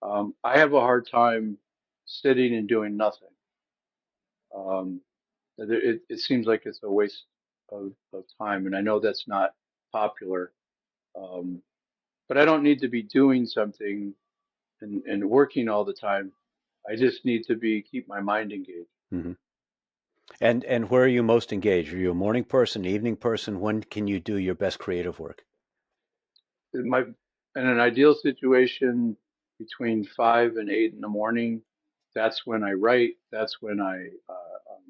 S3: I have a hard time sitting and doing nothing. Um, it seems like it's a waste of time, and I know that's not popular. Um, but I don't need to be doing something and working all the time. I just need to keep my mind engaged.
S2: Hmm. And where are you most engaged? Are you a morning person, evening person? When can you do your best creative work?
S3: My In an ideal situation, between 5 and 8 in the morning, that's when I write. That's when I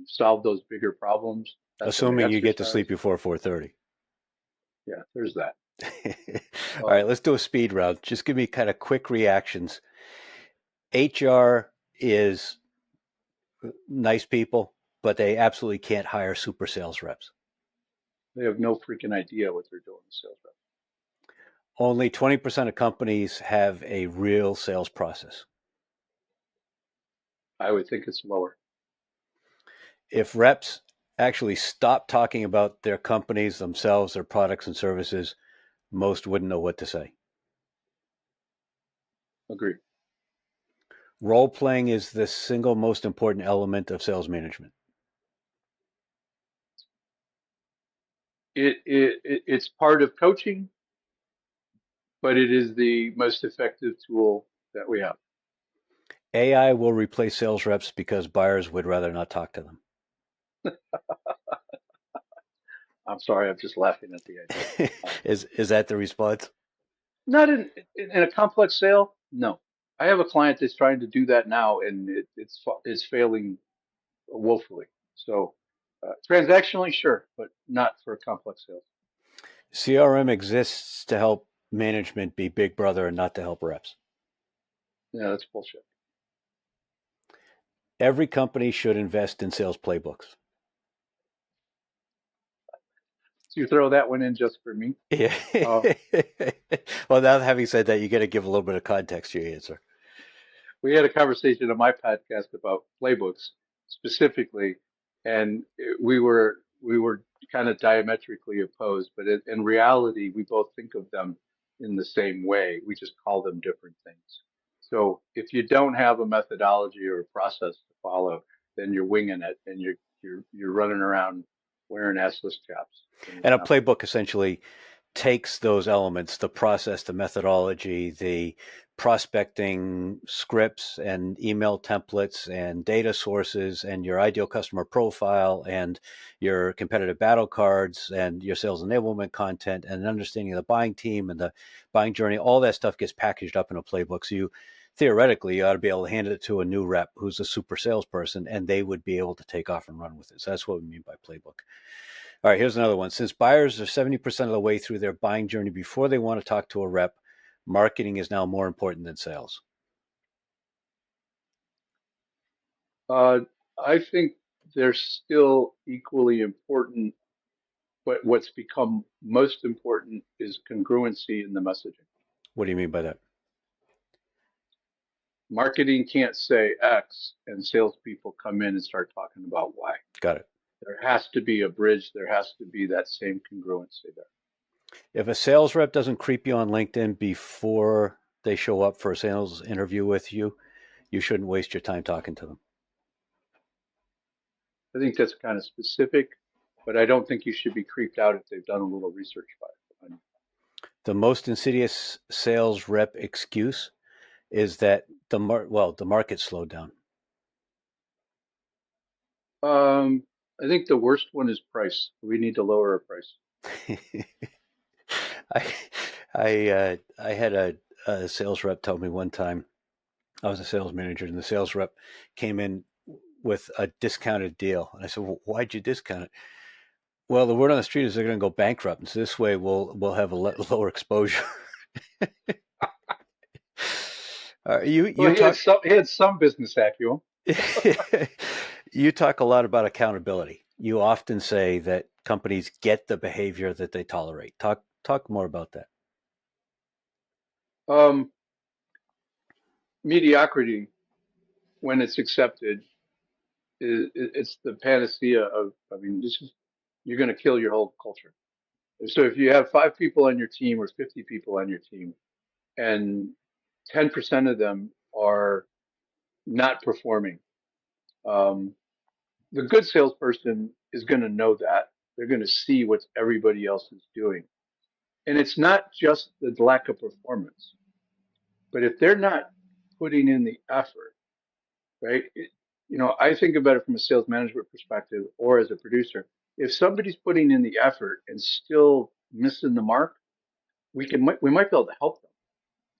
S3: solve those bigger problems. That's when I
S2: Assuming you get to sleep
S3: exercise.
S2: before 4:30.
S3: Yeah, there's that.
S2: All right,
S3: Um,
S2: let's do a speed round. Just give me kind of quick reactions. HR is nice people, but they absolutely can't hire super sales reps.
S3: they have no freaking idea what they're doing, sales rep.
S2: Only 20% of companies have a real sales process.
S3: I would think it's lower.
S2: If reps actually stop talking about their companies, themselves, their products and services, most wouldn't know what to say.
S3: Agreed.
S2: Role playing is the single most important element of sales management.
S3: It's part of coaching, but it is the most effective tool that we have.
S2: AI will replace sales reps because buyers would rather not talk to them.
S3: I'm sorry, I'm just laughing at the idea.
S2: Is that the response?
S3: Not in a complex sale. No, I have a client that's trying to do that now, and it's failing woefully. So transactionally, sure, but not for complex sales.
S2: CRM exists to help management be big brother and not to help reps.
S3: Yeah, that's bullshit.
S2: Every company should invest in sales playbooks.
S3: So you throw that one in just for me.
S2: Yeah.
S3: Uh,
S2: Well, now having said that, you got to give a little bit of context to your answer.
S3: we had a conversation on my podcast about playbooks specifically, and we were kind of diametrically opposed, but in reality, we both think of them in the same way. We just call them different things. So if you don't have a methodology or a process to follow, then you're winging it, and you're running around wearing assless chaps, and it's
S2: And a
S3: not fun.
S2: playbook essentially takes those elements, the process, the methodology, the prospecting scripts and email templates and data sources and your ideal customer profile and your competitive battle cards and your sales enablement content and understanding of the buying team and the buying journey. All that stuff gets packaged up in a playbook. So you theoretically you ought to be able to hand it to a new rep who's a super salesperson and they would be able to take off and run with it. So that's what we mean by playbook. All right, here's another one. Since buyers are 70% of the way through their buying journey before they want to talk to a rep, marketing is now more important than sales.
S3: Uh, I think they're still equally important, but what's become most important is congruency in the messaging.
S2: What do you mean by that?
S3: Marketing can't say X and salespeople come in and start talking about Y.
S2: Got it.
S3: There has to be a bridge. There has to be that same congruency there.
S2: If a sales rep doesn't creep you on LinkedIn before they show up for a sales interview with you, you shouldn't waste your time talking to them.
S3: I think that's kind of specific, but I don't think you should be creeped out if they've done a little research by it.
S2: The most insidious sales rep excuse is that the market slowed down.
S3: I think the worst one is price. We need to lower our price.
S2: I had a sales rep tell me one time. I was a sales manager, and the sales rep came in with a discounted deal, and I said, "Well, why'd you discount it?" Well, the word on the street is they're going to go bankrupt, and so this way we'll have a lower exposure.
S3: He had some business acumen.
S2: You talk a lot about accountability. You often say that companies get the behavior that they tolerate. Talk more about that.
S3: Mediocrity, when it's accepted, it's the panacea of. I mean, you're going to kill your whole culture. So if you have 5 people on your team or 50 people on your team, and 10% of them are not performing, the good salesperson is going to know that. They're going to see what everybody else is doing. And it's not just the lack of performance, but if they're not putting in the effort, right? I think about it from a sales management perspective or as a producer. If somebody's putting in the effort and still missing the mark, we might be able to help them.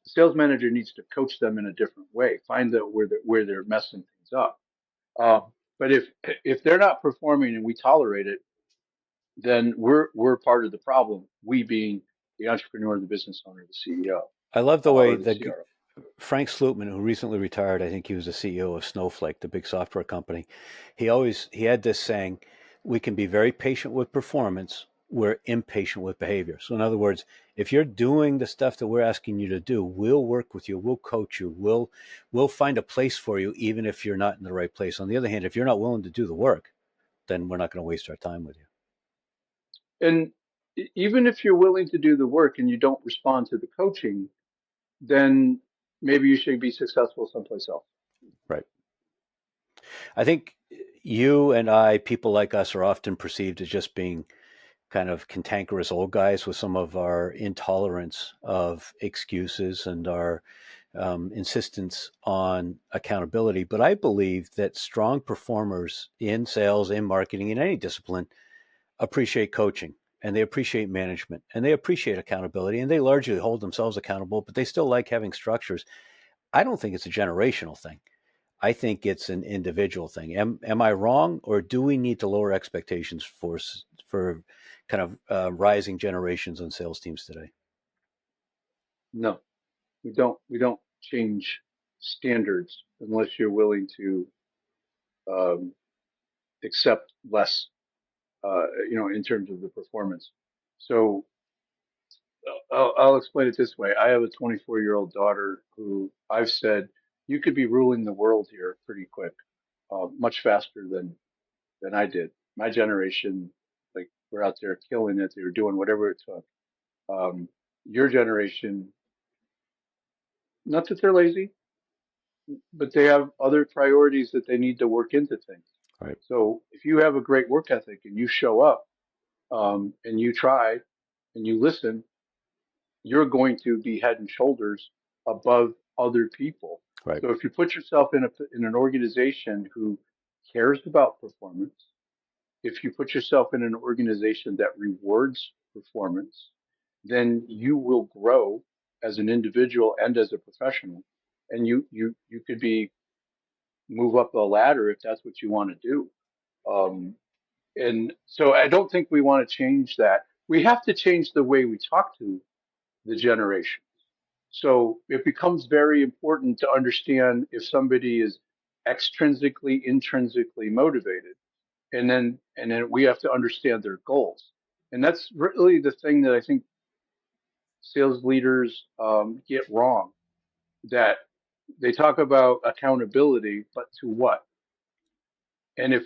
S3: The sales manager needs to coach them in a different way, find out where they're messing things up. But if they're not performing and we tolerate it, then we're part of the problem. We being the entrepreneur, the business owner, the CEO.
S2: I love the way that
S3: CRO.
S2: Frank Slootman, who recently retired, I think he was the CEO of Snowflake, the big software company. He had this saying, "We can be very patient with performance. We're impatient with behavior." So in other words, if you're doing the stuff that we're asking you to do, we'll work with you, we'll coach you, we'll find a place for you, even if you're not in the right place. On the other hand, if you're not willing to do the work, then we're not going to waste our time with you.
S3: And even if you're willing to do the work and you don't respond to the coaching, then maybe you should be successful someplace else.
S2: Right. I think you and I, people like us, are often perceived as just being kind of cantankerous old guys with some of our intolerance of excuses and our insistence on accountability. But I believe that strong performers in sales, in marketing, in any discipline appreciate coaching, and they appreciate management, and they appreciate accountability, and they largely hold themselves accountable, but they still like having structures. I don't think it's a generational thing. I think it's an individual thing. Am I wrong, or do we need to lower expectations for kind of rising generations on sales teams today?
S3: No, we don't. We don't change standards unless you're willing to accept less. In terms of the performance. So I'll explain it this way. I have a 24-year-old daughter who I've said, you could be ruling the world here pretty quick, much faster than I did. My generation, like, we're out there killing it. They were doing whatever it took. Your generation, not that they're lazy, but they have other priorities that they need to work into things.
S2: Right.
S3: So if you have a great work ethic and you show up, and you try and you listen, you're going to be head and shoulders above other people.
S2: Right.
S3: So if you put yourself in an organization who cares about performance, if you put yourself in an organization that rewards performance, then you will grow as an individual and as a professional, and you could move up the ladder if that's what you want to do. And so I don't think we want to change that. We have to change the way we talk to the generation. So it becomes very important to understand if somebody is extrinsically, intrinsically motivated. And then we have to understand their goals. And that's really the thing that I think sales leaders get wrong, that they talk about accountability, but to what? And if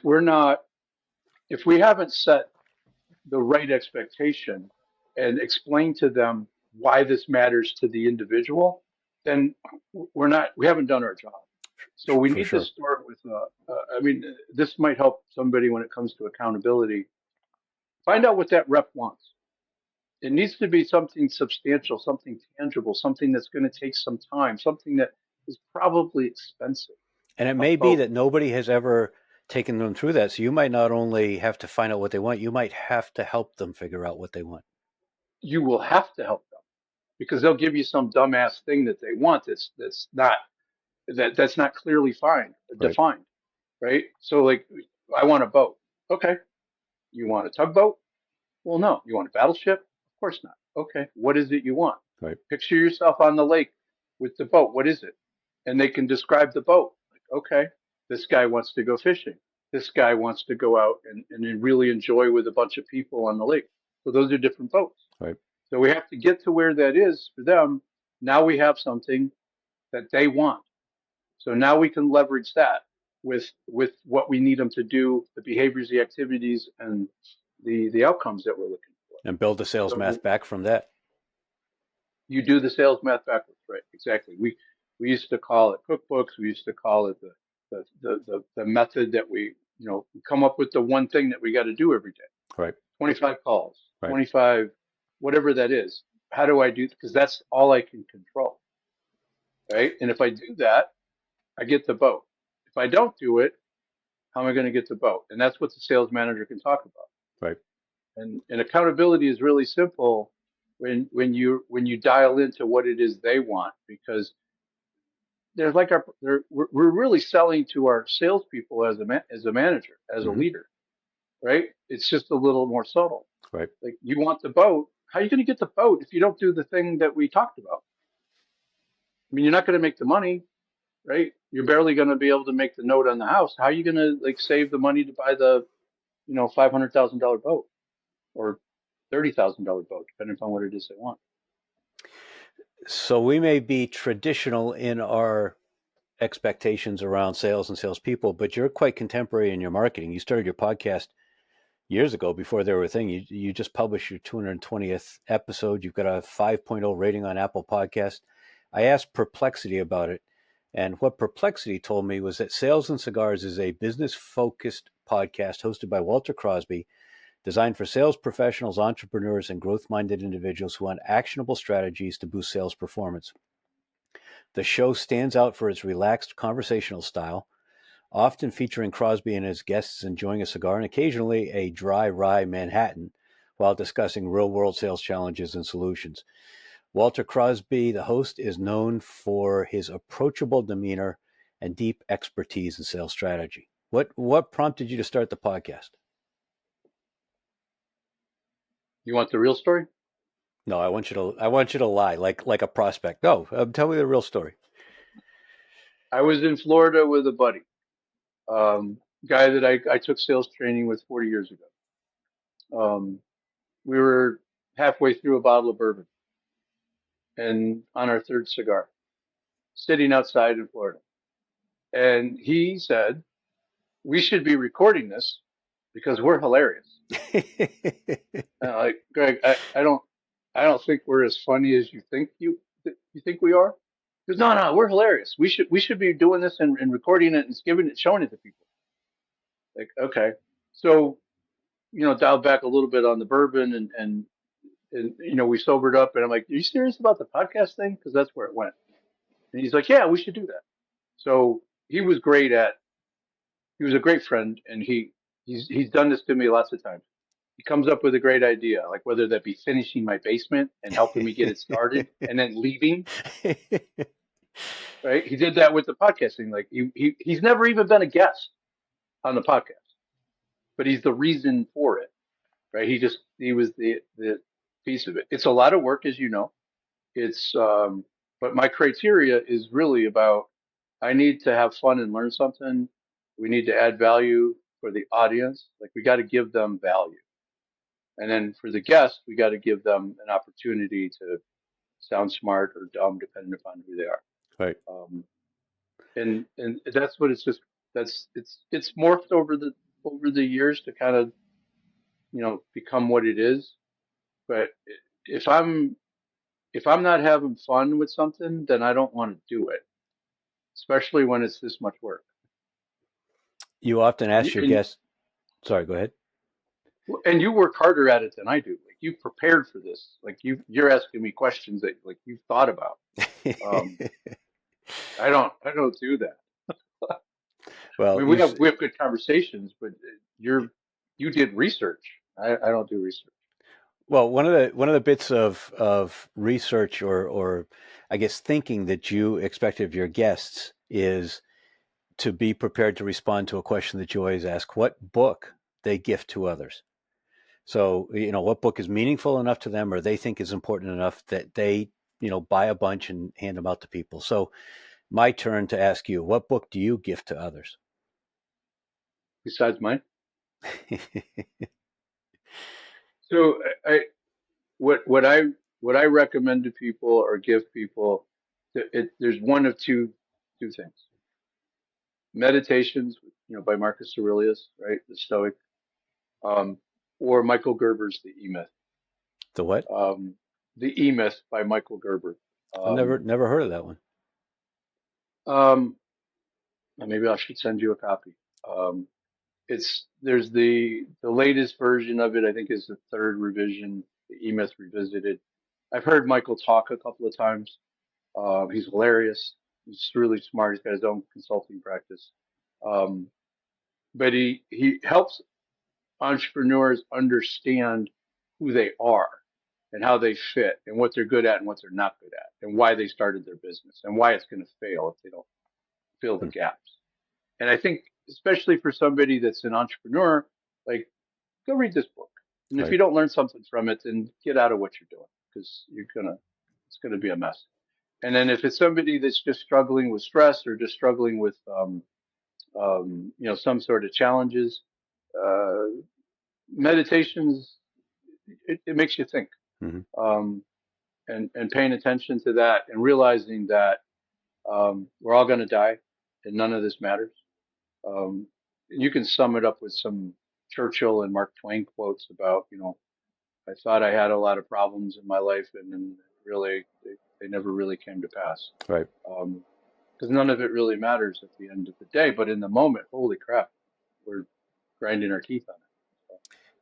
S3: we haven't set the right expectation and explain to them why this matters to the individual, then we haven't done our job. So we
S2: For
S3: need to
S2: sure.
S3: start with, I mean, this might help somebody when it comes to accountability. Find out what that rep wants. It needs to be something substantial, something tangible, something that's going to take some time, something that is probably expensive.
S2: And it
S3: A
S2: may be
S3: boat.
S2: that nobody has ever taken them through that. So you might not only have to find out what they want, you might have to help them figure out what they want.
S3: You will have to help them because they'll give you some dumbass thing that they want that's not clearly
S2: Right.
S3: defined, right? So like, I want a boat. Okay. You want a tugboat? Well, no. You want a battleship? Of course not. Okay. What is it you want?
S2: Right.
S3: Picture yourself on the lake with the boat. What is it? And they can describe the boat. Like, okay, this guy wants to go fishing. This guy wants to go out and really enjoy with a bunch of people on the lake. So those are different boats.
S2: Right.
S3: So we have to get to where that is for them. Now we have something that they want. So now we can leverage that with what we need them to do, the behaviors, the activities, and the outcomes that we're looking for.
S2: And build the sales
S3: So
S2: math back from that.
S3: you do the sales math backwards, right? Exactly. We used to call it cookbooks. We used to call it the method that we come up with the one thing that we got to do every day.
S2: Right.
S3: 25 calls,
S2: Right.
S3: 25, whatever that is. How do I do? Because that's all I can control, right? And if I do that, I get the boat. If I don't do it, how am I going to get the boat? And that's what the sales manager can talk about.
S2: Right.
S3: And accountability is really simple when you dial into what it is they want, because there's like we're really selling to our salespeople as a manager, as a
S2: Mm-hmm.
S3: leader, right? It's just a little more subtle.
S2: Right.
S3: Like, you want the boat. How are you going to get the boat if you don't do the thing that we talked about? I mean, you're not going to make the money, right? You're barely going to be able to make the note on the house. How are you going to like save the money to buy the $500,000 boat or $30,000 boat, depending upon what it is they want?
S2: So we may be traditional in our expectations around sales and salespeople, but you're quite contemporary in your marketing. You started your podcast years ago before they were a thing. You just published your 220th episode. You've got a 5.0 rating on Apple Podcast. I asked Perplexity about it, and what Perplexity told me was that Sales and Cigars is a business-focused podcast hosted by Walter Crosby, designed for sales professionals, entrepreneurs, and growth-minded individuals who want actionable strategies to boost sales performance. The show stands out for its relaxed conversational style, often featuring Crosby and his guests enjoying a cigar and occasionally a dry rye Manhattan while discussing real-world sales challenges and solutions. Walter Crosby, the host, is known for his approachable demeanor and deep expertise in sales strategy. What prompted you to start the podcast?
S3: You want the real story?
S2: No, I want you to lie like a prospect. No, tell me the real story.
S3: I was in Florida with a buddy, guy that I took sales training with 40 years ago. We were halfway through a bottle of bourbon and on our third cigar, sitting outside in Florida. And he said, we should be recording this because we're hilarious. And I'm like, Greg, I don't think we're as funny as you think think we are. He goes, no, we're hilarious. We should be doing this and recording it and showing it to people. Like, okay. So, dialed back a little bit on the bourbon and we sobered up, and I'm like, are you serious about the podcast thing? Because that's where it went. And he's like, yeah, we should do that. So he was he was a great friend, and he's done this to me lots of times. He comes up with a great idea, like whether that be finishing my basement and helping me get it started and then leaving. Right. He did that with the podcasting. Like he's never even been a guest on the podcast, but he's the reason for it. Right. He was the piece of it. It's a lot of work, as you know. But my criteria is really about, I need to have fun and learn something. We need to add value for the audience. Like, we got to give them value. And then for the guest, we got to give them an opportunity to sound smart or dumb, depending upon who they are.
S2: Right.
S3: And that's what it's morphed over the years to kind of, become what it is. But if I'm if I'm not having fun with something, then I don't want to do it, especially when it's this much work.
S2: You often ask your
S3: And,
S2: guests, sorry, go ahead.
S3: and you work harder at it than I do. Like you prepared for this. Like you're asking me questions that like you've thought about. Um, I don't do that. I
S2: Well,
S3: mean, we have good conversations, but you did research. I don't do research.
S2: well, one of the bits of research or I guess thinking that you expect of your guests is to be prepared to respond to a question that you always ask: what book they gift to others. So, what book is meaningful enough to them or they think is important enough that they, buy a bunch and hand them out to people. So, my turn to ask you, what book do you gift to others?
S3: Besides mine. So what I recommend to people or give people, there's one of two things. Meditations, by Marcus Aurelius, right, the Stoic, um, or Michael Gerber's The E-Myth.
S2: The what?
S3: The E-Myth by Michael Gerber.
S2: I've
S3: Um,
S2: never heard of that one.
S3: um, maybe I should send you a copy. There's the latest version of it. I think is the third revision, the E-Myth Revisited. I've heard Michael talk a couple of times. He's hilarious. He's really smart. He's got his own consulting practice. Um, but he helps entrepreneurs understand who they are and how they fit and what they're good at and what they're not good at and why they started their business and why it's going to fail if they don't fill the
S2: Hmm.
S3: gaps. And I think especially for somebody that's an entrepreneur, like go read this book. And if
S2: Right.
S3: you don't learn something from it, then get out of what you're doing because it's gonna be a mess. And then if it's somebody that's just struggling with stress or just struggling with, some sort of challenges, uh, meditations, it makes you think.
S2: Hmm.
S3: Um, and paying attention to that and realizing that we're all going to die and none of this matters. Um, you can sum it up with some Churchill and Mark Twain quotes about, I thought I had a lot of problems in my life and then really they never really came to pass.
S2: Right.
S3: Because none of it really matters at the end of the day. But in the moment, holy crap, we're grinding our teeth on it. So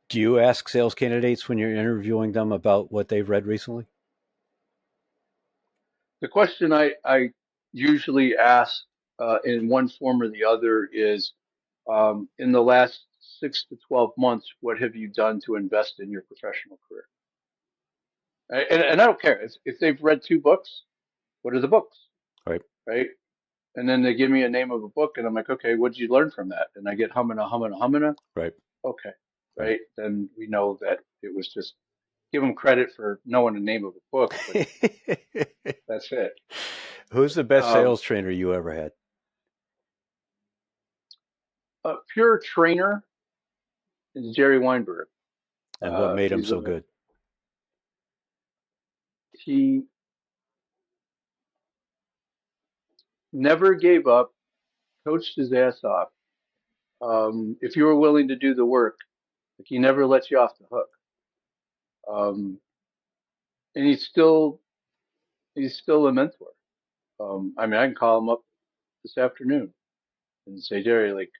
S2: Do you ask sales candidates when you're interviewing them about what they've read recently?
S3: the question I usually ask in one form or the other is in the last 6 to 12 months, what have you done to invest in your professional career? And I don't care if they've read 2 books. What are the books,
S2: Right.
S3: right? And then they give me a name of a book, and I'm like, okay, what did you learn from that? And I get humming.
S2: Right.
S3: Okay,
S2: Right.
S3: right. Then we know that it was just give them credit for knowing the name of a book, but that's it.
S2: Who's the best
S3: Um,
S2: sales trainer you ever had?
S3: a pure trainer is Jerry Weinberg.
S2: And what made him
S3: He's
S2: so good?
S3: he never gave up, coached his ass off. If you were willing to do the work, like he never lets you off the hook. Um, and he's still a mentor. I mean, I can call him up this afternoon and say, Jerry, like,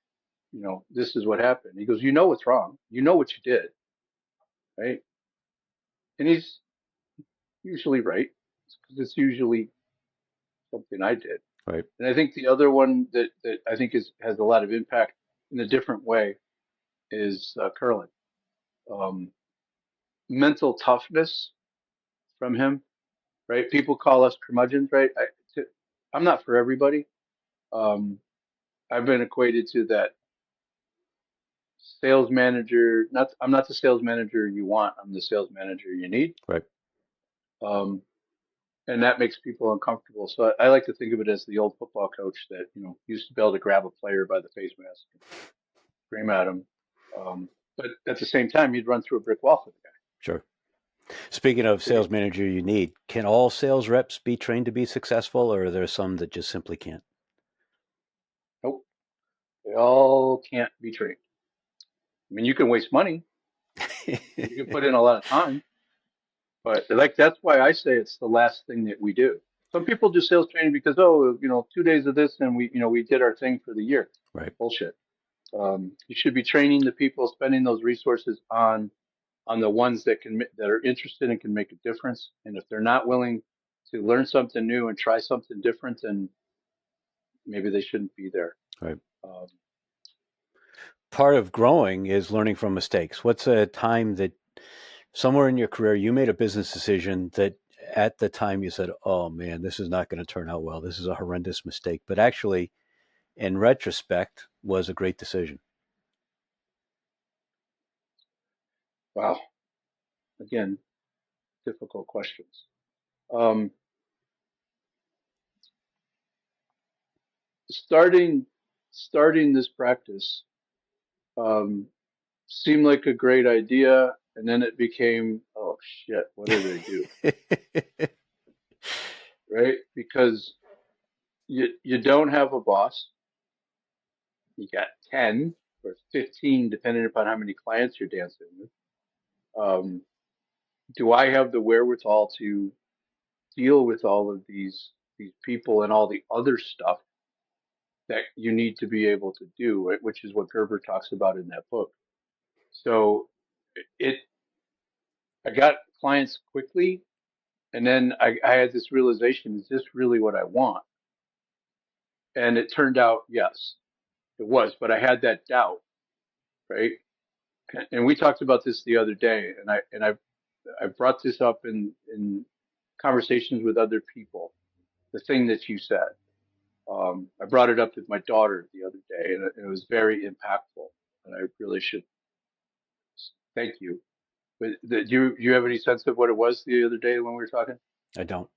S3: this is what happened. He goes, you know what's wrong. You know what you did, right? And he's usually right because it's usually something I did.
S2: Right.
S3: And I think the other one that I think has a lot of impact in a different way is Curlin. Um, mental toughness from him, right? People call us curmudgeons, right? I'm not for everybody. Um, I've been equated to that sales manager. I'm not the sales manager you want. I'm the sales manager you need.
S2: Right.
S3: Um, and that makes people uncomfortable. So I like to think of it as the old football coach that used to be able to grab a player by the face mask, and scream at him, but at the same time you'd run through a brick wall for the guy.
S2: Sure. Speaking of sales manager you need, can all sales reps be trained to be successful, or are there some that just simply can't?
S3: Nope, they all can't be trained. I mean, you can waste money, you can put in a lot of time, But like that's why I say it's the last thing that we do. Some people do sales training because, oh, 2 days of this and we did our thing for the year.
S2: Right.
S3: Bullshit. You should be training the people, spending those resources on the ones that are interested and can make a difference. And if they're not willing to learn something new and try something different, then maybe they shouldn't be there.
S2: Right.
S3: Um,
S2: Part of growing is learning from mistakes. What's a time that somewhere in your career you made a business decision that at the time you said, oh man, this is not going to turn out well. This is a horrendous mistake. But actually, in retrospect, was a great decision.
S3: wow. Again, difficult questions. Um, starting starting this practice um, seemed like a great idea, and then it became, oh shit, what did I do? Right? Because you don't have a boss. You got 10 or 15, depending upon how many clients you're dancing with. Do I have the wherewithal to deal with all of these people and all the other stuff that you need to be able to do, right? Which is what Gerber talks about in that book. So it I got clients quickly, and then I had this realization: is this really what I want? And it turned out, yes, it was. But I had that doubt, right? And we talked about this the other day, and I brought this up in conversations with other people. The thing that you said, I brought it up with my daughter the other day, and it was very impactful. And I really should thank you. But do you have any sense of what it was the other day when we were talking?
S2: I don't.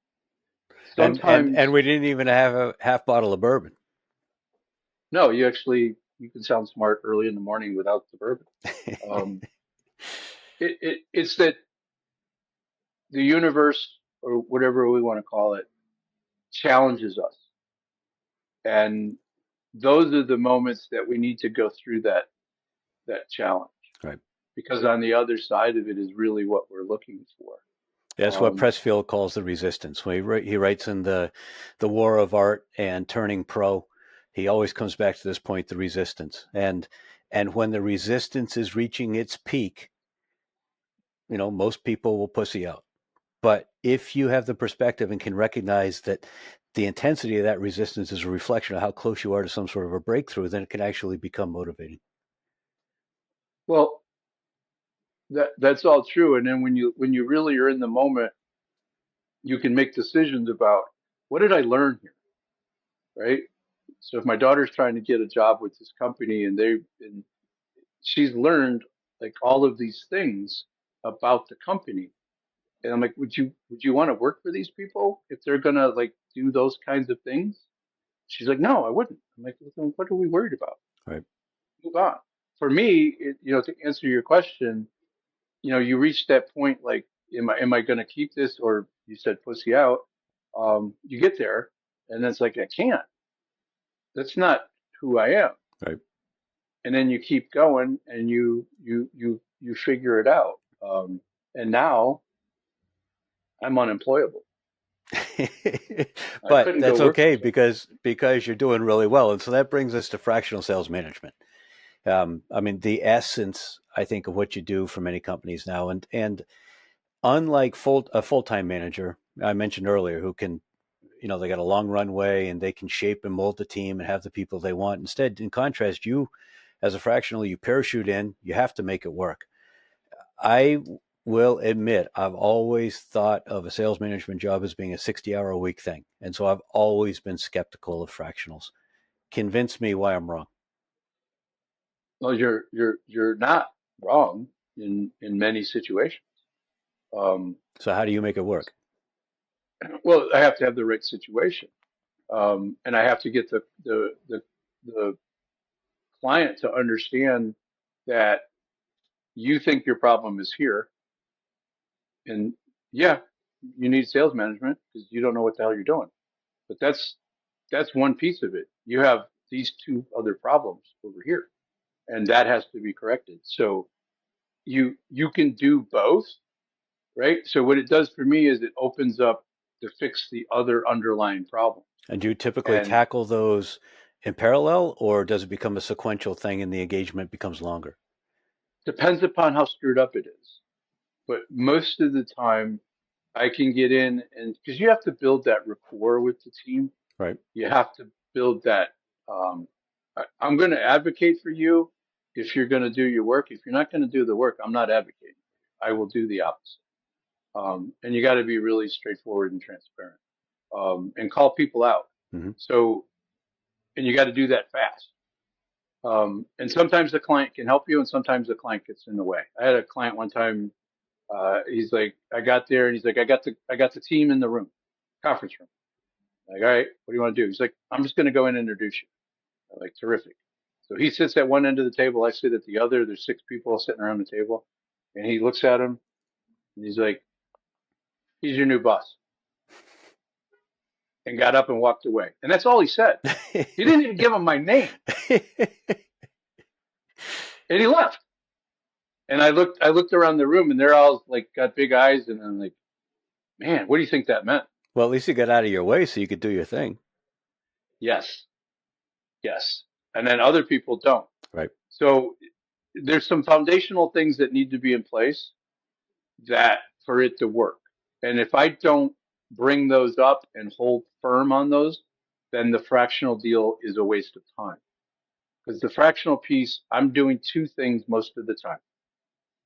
S2: And
S3: Sometimes,
S2: we didn't even have a half bottle of bourbon.
S3: no, you can sound smart early in the morning without the bourbon. Um, it's that the universe, or whatever we want to call it, challenges us, and those are the moments that we need to go through that challenge,
S2: Right.
S3: because on the other side of it is really what we're looking for.
S2: That's what
S3: Um,
S2: Pressfield calls the resistance. When he writes in the War of Art and Turning Pro, he always comes back to this point: the resistance. And when the resistance is reaching its peak, most people will pussy out. But if you have the perspective and can recognize that the intensity of that resistance is a reflection of how close you are to some sort of a breakthrough, then it can actually become motivating.
S3: well, that's all true. And then when you really are in the moment, you can make decisions about what did I learn here, right? So if my daughter's trying to get a job with this company, and she's learned like all of these things about the company, and I'm like, would you want to work for these people if they're gonna like do those kinds of things? She's like, no, I wouldn't. I'm like, "Then what are we worried about?
S2: Right.
S3: Move on." For me, to answer your question, you reach that point like, am I going to keep this, or you said pussy out? You get there, and it's like I can't. That's not who I am.
S2: Right.
S3: And then you keep going, and you figure it out. And now I'm unemployable. I
S2: But
S3: couldn't go
S2: that's
S3: work for
S2: okay
S3: somebody.
S2: because you're doing really well. And so that brings us to fractional sales management. I mean, the essence, I think, of what you do for many companies now, and unlike a full-time manager I mentioned earlier, who can, they got a long runway and they can shape and mold the team and have the people they want. Instead, in contrast, you as a fractional, you parachute in, you have to make it work. I will admit, I've always thought of a sales management job as being a 60-hour-a-week thing. And so I've always been skeptical of fractionals. Convince me why I'm wrong.
S3: Well, you're not wrong in many situations. Um,
S2: So how do you make it work?
S3: well, I have to have the right situation, and I have to get the client to understand that you think your problem is here, and yeah, you need sales management because you don't know what the hell you're doing. But that's one piece of it. You have these two other problems over here, and that has to be corrected. So you can do both, right? So what it does for me is it opens up to fix the other underlying problem.
S2: And do you typically
S3: And
S2: tackle those in parallel, or does it become a sequential thing and the engagement becomes longer?
S3: depends upon how screwed up it is. But most of the time, I can get in, and because you have to build that rapport with the team,
S2: Right.
S3: you have to build that. I'm going to advocate for you if you're going to do your work. If you're not going to do the work, I'm not advocating. I will do the opposite. And you got to be really straightforward and transparent, and call people out.
S2: Mm-hmm.
S3: So, and you got to do that fast. And sometimes the client can help you, and sometimes the client gets in the way. I had a client one time. He's like, I got there, and he's like, I got the team in the room, conference room. Like, all right, what do you want to do? He's like, I'm just going to go in and introduce you. I'm like, terrific. So he sits at one end of the table. I sit at the other. There's 6 people sitting around the table, and he looks at him, and he's like, he's your new boss, and got up and walked away. And that's all he said. He didn't even give him my name, and he left. And I looked around the room, and they're all like got big eyes, and I'm like, man, what do you think that meant?
S2: Well, at least you got out of your way so you could do your thing.
S3: Yes, yes. And then other people don't.
S2: Right.
S3: So there's some foundational things that need to be in place that for it to work. And if I don't bring those up and hold firm on those, then the fractional deal is a waste of time. Because the fractional piece, I'm doing 2 things most of the time: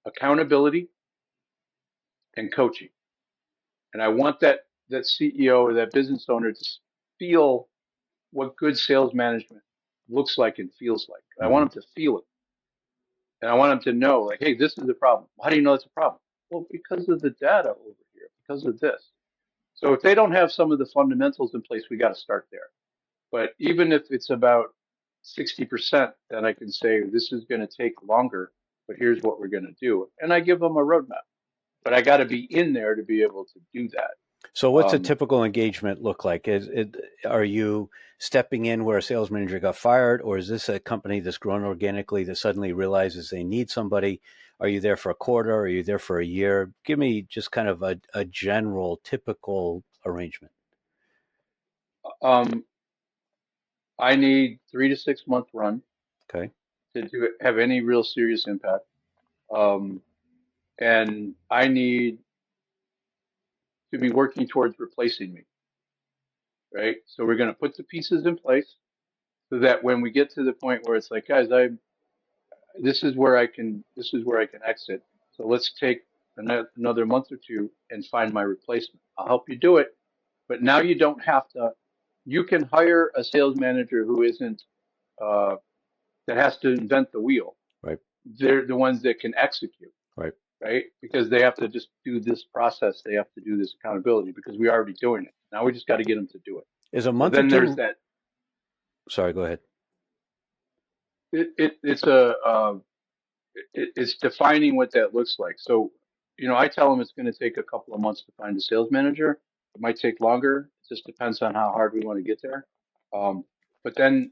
S3: accountability and coaching. And I want that CEO or that business owner to feel what good sales management looks like and feels like. I want them to feel it. And I want them to know, like, hey, this is the problem. How do you know it's a problem? Well, because of the data over here, because of this. So if they don't have some of the fundamentals in place, we got to start there. But even if it's about 60%, then I can say this is going to take longer, but here's what we're going to do. And I give them a roadmap. But I got to be in there to be able to do that.
S2: So what's a typical engagement look like? Are you stepping in where a sales manager got fired, or is this a company that's grown organically that suddenly realizes they need somebody? Are you there for a quarter? Are you there for a year? Give me just kind of a general typical arrangement.
S3: I need 3 to 6 month run
S2: Okay.
S3: to have any real serious impact. And I need to be working towards replacing me, right? So we're going to put the pieces in place so that when we get to the point where it's like, guys, this is where I can exit. So let's take another month or 2 and find my replacement. I'll help you do it, but now you don't have to. You can hire a sales manager who isn't that has to invent the wheel.
S2: Right.
S3: They're the ones that can execute.
S2: Right.
S3: Right? Because they have to just do this process. They have to do this accountability because we're already doing it. Now we just got to get them to do it.
S2: Is a
S3: So
S2: month
S3: then
S2: or
S3: there's
S2: two?
S3: that.
S2: Sorry, go ahead.
S3: It's defining what that looks like. So, I tell them it's going to take a couple of months to find a sales manager. It might take longer. It just depends on how hard we want to get there. But then,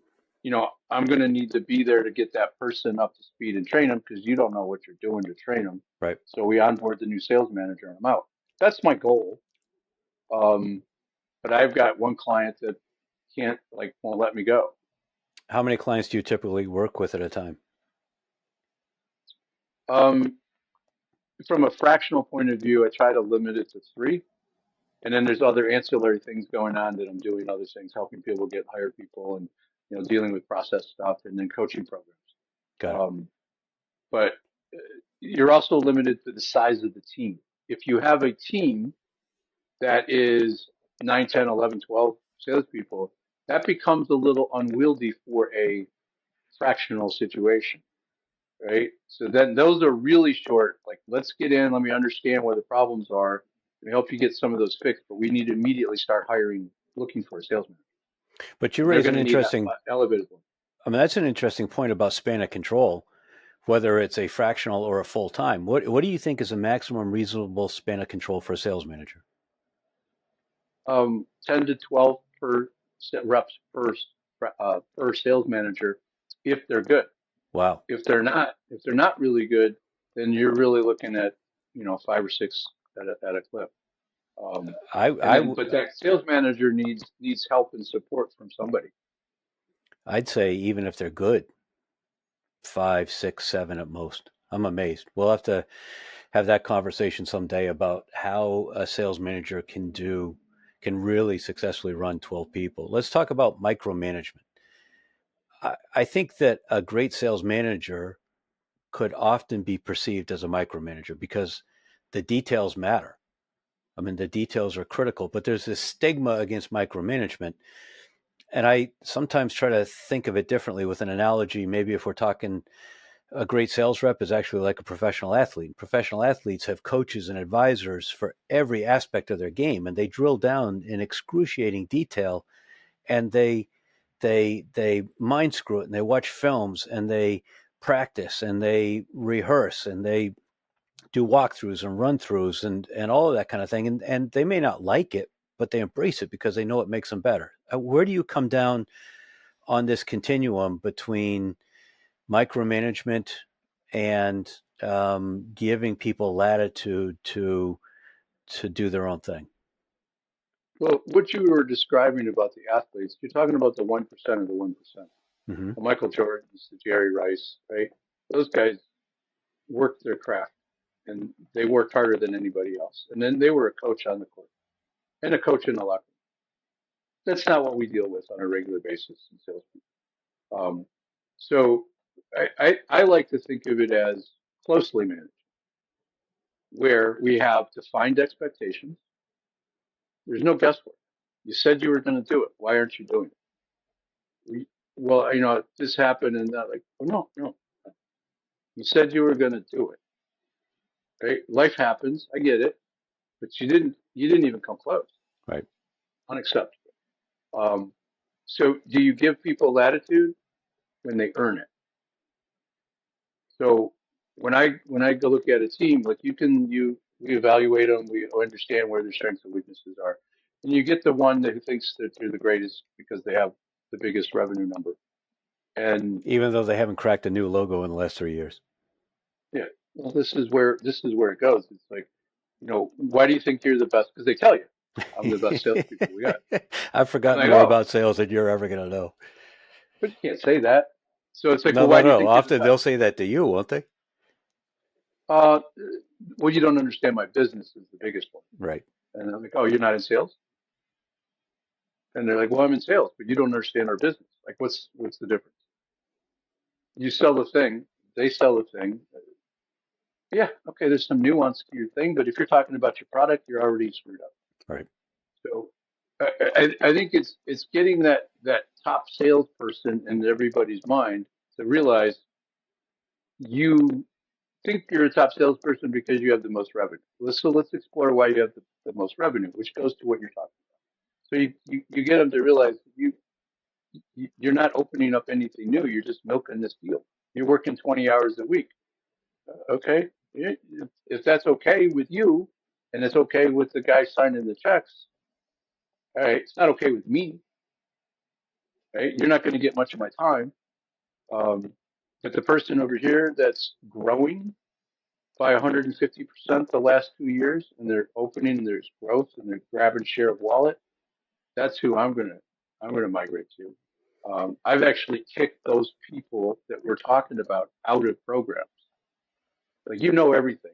S3: I'm going to need to be there to get that person up to speed and train them because you don't know what you're doing to train them.
S2: Right.
S3: So we onboard the new sales manager and I'm out. That's my goal. But I've got one client that won't let me go.
S2: How many clients do you typically work with at a time?
S3: From a fractional point of view, I try to limit it to 3. And then there's other ancillary things going on that I'm doing, other things, helping people hire people and, dealing with process stuff and then coaching programs.
S2: Got it.
S3: But you're also limited to the size of the team. If you have a team that is 9, 10, 11, 12 salespeople, that becomes a little unwieldy for a fractional situation, right? So then those are really short. Like, let's get in, let me understand where the problems are, let me help you get some of those fixed, but we need to immediately start looking for a salesman.
S2: But you raise an interesting,
S3: elevated one.
S2: I mean, that's an interesting point about span of control, whether it's a fractional or a full-time. What do you think is a maximum reasonable span of control for a sales manager?
S3: 10 to 12 per reps per sales manager if they're good.
S2: Wow.
S3: If they're not really good, then you're really looking at 5 or 6 at a clip.
S2: I
S3: But that sales manager needs help and support from somebody.
S2: I'd say even if they're good, 5, 6, 7 at most. I'm amazed. We'll have to have that conversation someday about how a sales manager can really successfully run 12 people. Let's talk about micromanagement. I think that a great sales manager could often be perceived as a micromanager because the details matter. I mean, the details are critical, but there's this stigma against micromanagement. And I sometimes try to think of it differently with an analogy. Maybe if we're talking a great sales rep is actually like a professional athlete. Professional athletes have coaches and advisors for every aspect of their game, and they drill down in excruciating detail, and they mind screw it, and they watch films, and they practice, and they rehearse, and they do walkthroughs and run throughs and all of that kind of thing. And they may not like it, but they embrace it because they know it makes them better. Where do you come down on this continuum between micromanagement and giving people latitude to do their own thing?
S3: Well, what you were describing about the athletes, you're talking about the 1% of the 1%.
S2: Mm-hmm.
S3: The Michael Jordans, the Jerry Rice, right? Those guys worked their craft and they worked harder than anybody else. And then they were a coach on the court and a coach in the locker room. That's not what we deal with on a regular basis in sales. So I like to think of it as closely managed, where we have defined expectations. There's no guesswork. You said you were going to do it. Why aren't you doing it? Well, this happened and that. Like, oh, no. You said you were going to do it. Right? Life happens. I get it, but you didn't. You didn't even come close.
S2: Right.
S3: Unacceptable. So, do you give people latitude when they earn it? So when I go look at a team, like we evaluate them, we understand where their strengths and weaknesses are, and you get the one that who thinks that they're the greatest because they have the biggest revenue number. And
S2: Even though they haven't cracked a new logo in the last 3 years.
S3: yeah, well, this is where it goes. It's like, why do you think you're the best? Because they tell you, I'm the best salespeople we got.
S2: I've forgotten
S3: Like,
S2: more
S3: oh,
S2: about sales than you're ever going to know.
S3: but you can't say that. So it's like,
S2: No,
S3: well,
S2: no,
S3: why do you
S2: no.
S3: think you're the
S2: Often they'll
S3: best?
S2: say that to you, won't they?
S3: Uh, well, you don't understand my business is the biggest one.
S2: Right.
S3: And I'm like, oh, you're not in sales? And they're like, well, I'm in sales, but you don't understand our business. Like, what's the difference? You sell the thing, they sell the thing. Yeah, okay, there's some nuance to your thing, but if you're talking about your product, you're already screwed up.
S2: Right.
S3: So I think it's getting that top salesperson in everybody's mind to realize you think you're a top salesperson because you have the most revenue. So let's explore why you have the most revenue, which goes to what you're talking about. So you get them to realize you're not opening up anything new. You're just milking this deal. You're working 20 hours a week. Okay. If that's okay with you and it's okay with the guy signing the checks, all right, it's not okay with me. Right. You're not going to get much of my time. But the person over here that's growing by 150% the last 2 years and they're opening, there's growth and they're grabbing share of wallet, that's who I'm going to migrate to. I've actually kicked those people that we're talking about out of programs. Like, everything.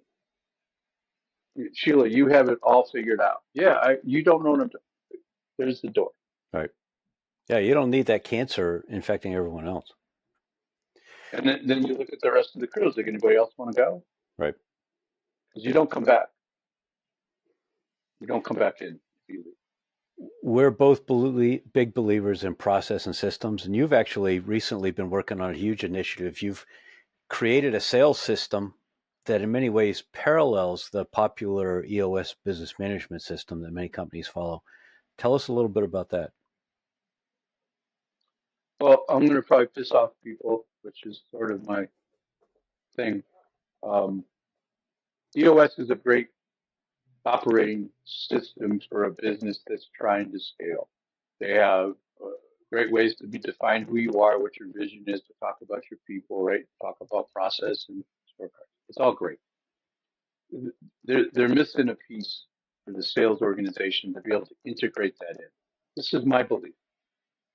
S3: Sheila, you have it all figured out. Yeah, you don't know what I'm doing. There's the door.
S2: Right. Yeah, you don't need that cancer infecting everyone else.
S3: And then you look at the rest of the crews. Like, anybody else want to go?
S2: Right.
S3: Because you don't come back. You don't come back in.
S2: We're both big believers in process and systems, and you've actually recently been working on a huge initiative. You've created a sales system that in many ways parallels the popular EOS business management system that many companies follow. Tell us a little bit about that.
S3: Well, I'm going to probably piss off people, which is sort of my thing. EOS is a great operating system for a business that's trying to scale. They have great ways to define who you are, what your vision is, to talk about your people, right? Talk about process and scorecard. It's all great. they're missing a piece for the sales organization to be able to integrate that in. This is my belief,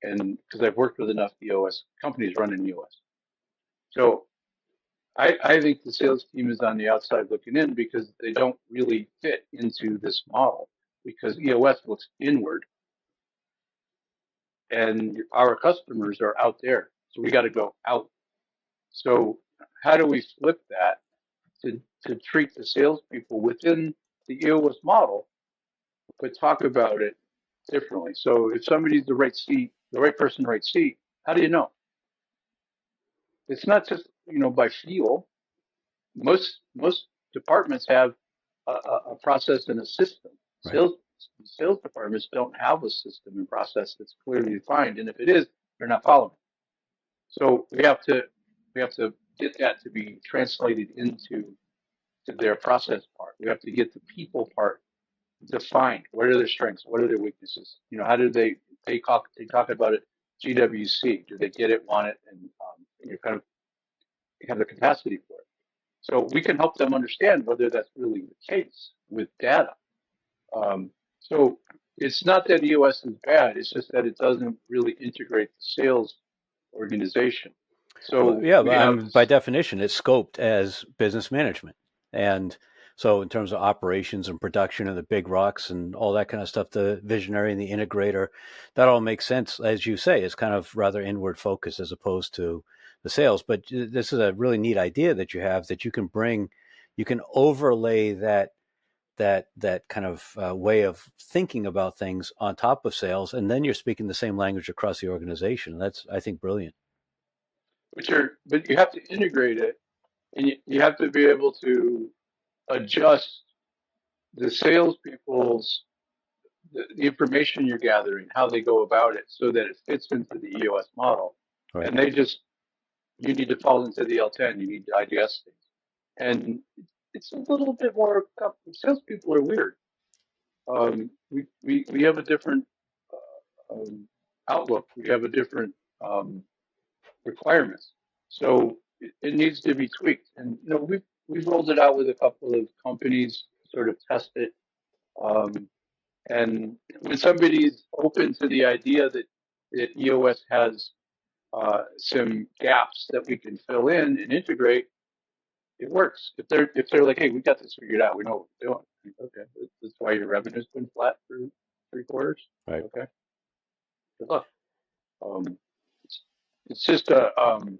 S3: and because I've worked with enough EOS companies running EOS. So I think the sales team is on the outside looking in because they don't really fit into this model because EOS looks inward and our customers are out there. So we got to go out. So how do we flip that to treat the salespeople within the EOS model, but talk about it differently? So if somebody's the right seat, the right person, the right seat, how do you know? It's not just, by feel. Most departments have a process and a system.
S2: Right.
S3: Sales departments don't have a system and process that's clearly defined, and if it is, they're not following. So we have to get that to be translated into their process part. We have to get the people part defined. What are their strengths? What are their weaknesses? How do they talk about it? GWC. Do they get it, want it, and you kind of have the capacity for it? So we can help them understand whether that's really the case with data. So it's not that EOS is bad. It's just that it doesn't really integrate the sales organization. So
S2: Well, yeah,
S3: we
S2: but
S3: have
S2: by
S3: this.
S2: definition, it's scoped as business management. And so, in terms of operations and production and the big rocks and all that kind of stuff, the visionary and the integrator, that all makes sense. As you say, it's kind of rather inward focused as opposed to the sales. But this is a really neat idea that you have that you can bring, you can overlay that kind of way of thinking about things on top of sales, and then you're speaking the same language across the organization. That's, I think, brilliant.
S3: But you have to integrate it, and you have to be able to adjust the salespeople's the information you're gathering, how they go about it, so that it fits into the EOS model.
S2: Right.
S3: And you need to fall into the L10. You need to digest things, and it's a little bit more. Salespeople are weird. We have a different outlook. We have a different requirements. So it needs to be tweaked. And we've rolled it out with a couple of companies, sort of test it. And when somebody's open to the idea that EOS has some gaps that we can fill in and integrate, it works. If they're like, hey, we got this figured out, we know what we're doing. Okay, that's why your revenue's been flat for 3 quarters.
S2: Right.
S3: Okay, good luck. Um, it's just and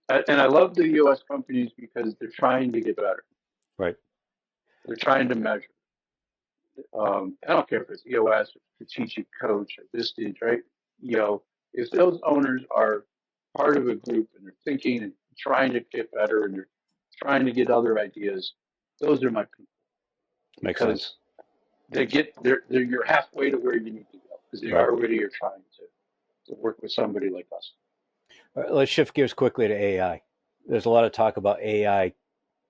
S3: I love the U.S. companies because they're trying to get better.
S2: Right.
S3: They're trying to measure. I don't care if it's EOS or strategic coach or Vistage, right? If those owners are part of a group and they're thinking and trying to get better and they're trying to get other ideas, those are my people.
S2: Makes sense.
S3: You're halfway to where you need to go because they
S2: Right.
S3: already are trying to work with somebody like us.
S2: All right, let's shift gears quickly to AI. There's a lot of talk about AI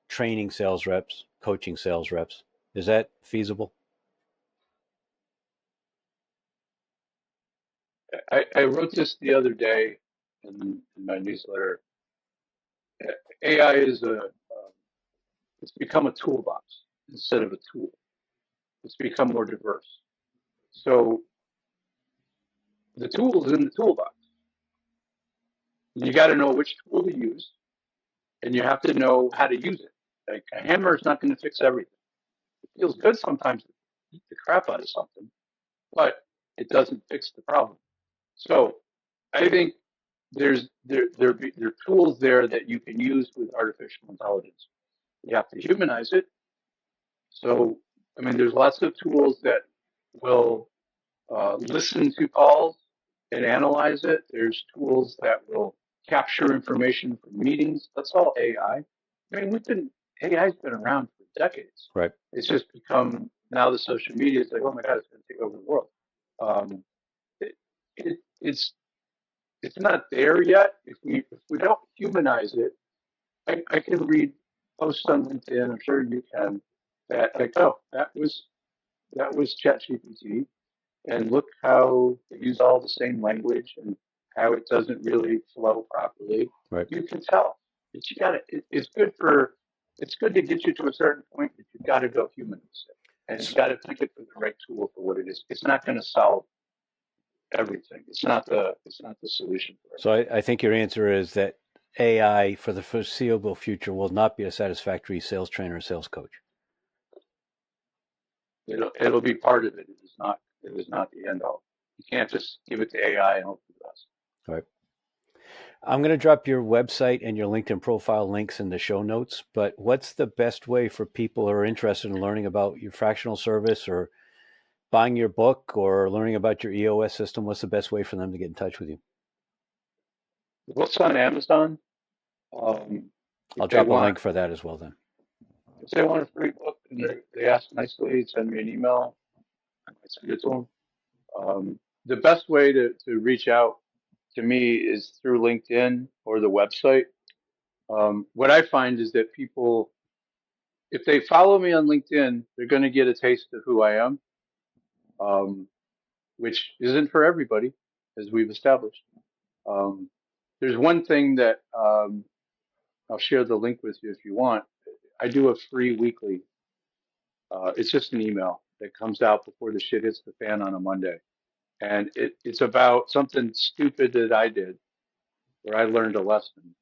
S2: training sales reps, coaching sales reps. Is that feasible?
S3: I wrote this the other day in my newsletter. AI it's become a toolbox instead of a tool. It's become more diverse. So the tool is in the toolbox. You got to know which tool to use, and you have to know how to use it. Like a hammer is not going to fix everything. It feels good sometimes to beat the crap out of something, but it doesn't fix the problem. So I think there are tools there that you can use with artificial intelligence. You have to humanize it. So there's lots of tools that will listen to calls and analyze it. There's tools that will capture information from meetings. That's all AI. AI's been around for decades.
S2: Right.
S3: It's just become now the social media is like, oh my God, it's going to take over the world. It's not there yet. If we don't humanize it, I can read posts on LinkedIn. I'm sure you can. That like, oh, that was ChatGPT, and look how they use all the same language and how it doesn't really flow properly.
S2: Right.
S3: You can tell. But you got it's good for it's good to get you to a certain point, but you've got to go human. And you got to pick it for the right tool for what it is. It's not going to solve everything. It's not the solution for it.
S2: So I think your answer is that AI for the foreseeable future will not be a satisfactory sales trainer or sales coach.
S3: It'll be part of it. It is not the end all. You can't just give it to AI and hope for the best.
S2: All right. I'm going to drop your website and your LinkedIn profile links in the show notes, but what's the best way for people who are interested in learning about your fractional service or buying your book or learning about your EOS system? What's the best way for them to get in touch with you?
S3: The book's on Amazon.
S2: I'll drop a link for that as well then.
S3: If they want a free book and they ask nicely, send me an email. I might send it to them. The best way to reach out to me is through LinkedIn or the website. What I find is that people, if they follow me on LinkedIn, they're going to get a taste of who I am, which isn't for everybody, as we've established. There's one thing that I'll share the link with you if you want. I do a free weekly. It's just an email that comes out before the shit hits the fan on a Monday. And it's about something stupid that I did where I learned a lesson.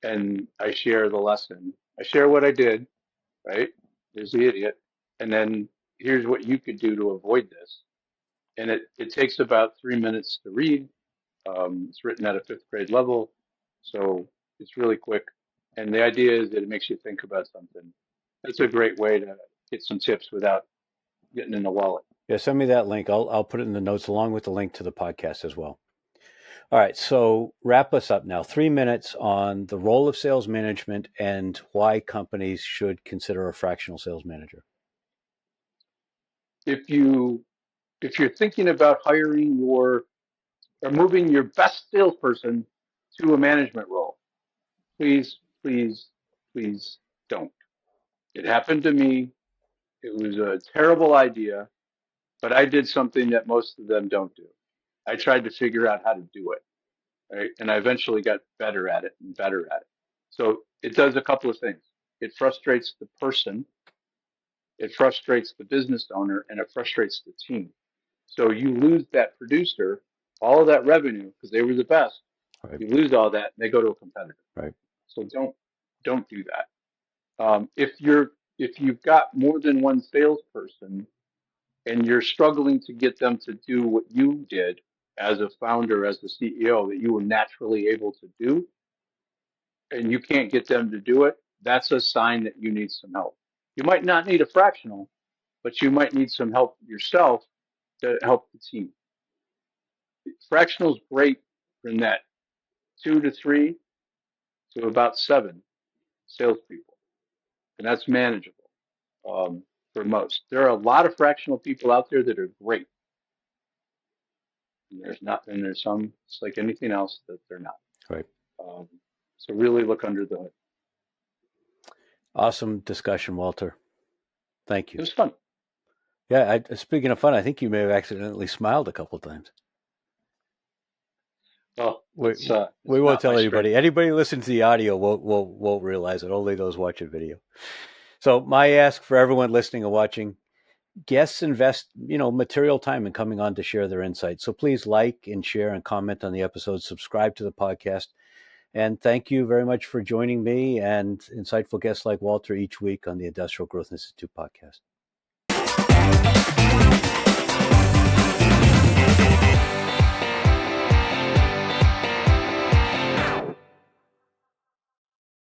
S3: And I share the lesson. I share what I did, right? There's the idiot. And then here's what you could do to avoid this. And it takes about 3 minutes to read. It's written at a 5th grade level. So it's really quick. And the idea is that it makes you think about something. That's a great way to get some tips without getting in the wallet.
S2: Yeah, send me that link. I'll put it in the notes along with the link to the podcast as well. All right, so wrap us up now. 3 minutes on the role of sales management and why companies should consider a fractional sales manager.
S3: If you're thinking about hiring or moving your best salesperson to a management role, please, please, please don't. It happened to me. It was a terrible idea, but I did something that most of them don't do. I tried to figure out how to do it, right? And I eventually got better at it and better at it. So it does a couple of things. It frustrates the person, it frustrates the business owner, and it frustrates the team. So you lose that producer, all of that revenue, because they were the best.
S2: Right.
S3: You lose all that, and they go to a competitor.
S2: Right.
S3: So don't do that. If you've got more than one salesperson and you're struggling to get them to do what you did as a founder, as the CEO, that you were naturally able to do, and you can't get them to do it, that's a sign that you need some help. You might not need a fractional, but you might need some help yourself to help the team. Fractional is great for net 2 to 3 to about 7 salespeople, and that's manageable for most. There are a lot of fractional people out there that are great. And there's some, it's like anything else, that they're not.
S2: Right.
S3: So really look under the hood.
S2: Awesome discussion, Walter. Thank you.
S3: It was fun.
S2: Yeah, speaking of fun, I think you may have accidentally smiled a couple of times.
S3: Well,
S2: we won't tell anybody.
S3: Strength.
S2: Anybody who listens to the audio won't realize it. Only those watching video. So my ask for everyone listening and watching: guests invest, material time in coming on to share their insights. So please like and share and comment on the episode. Subscribe to the podcast, and thank you very much for joining me and insightful guests like Walter each week on the Industrial Growth Institute podcast.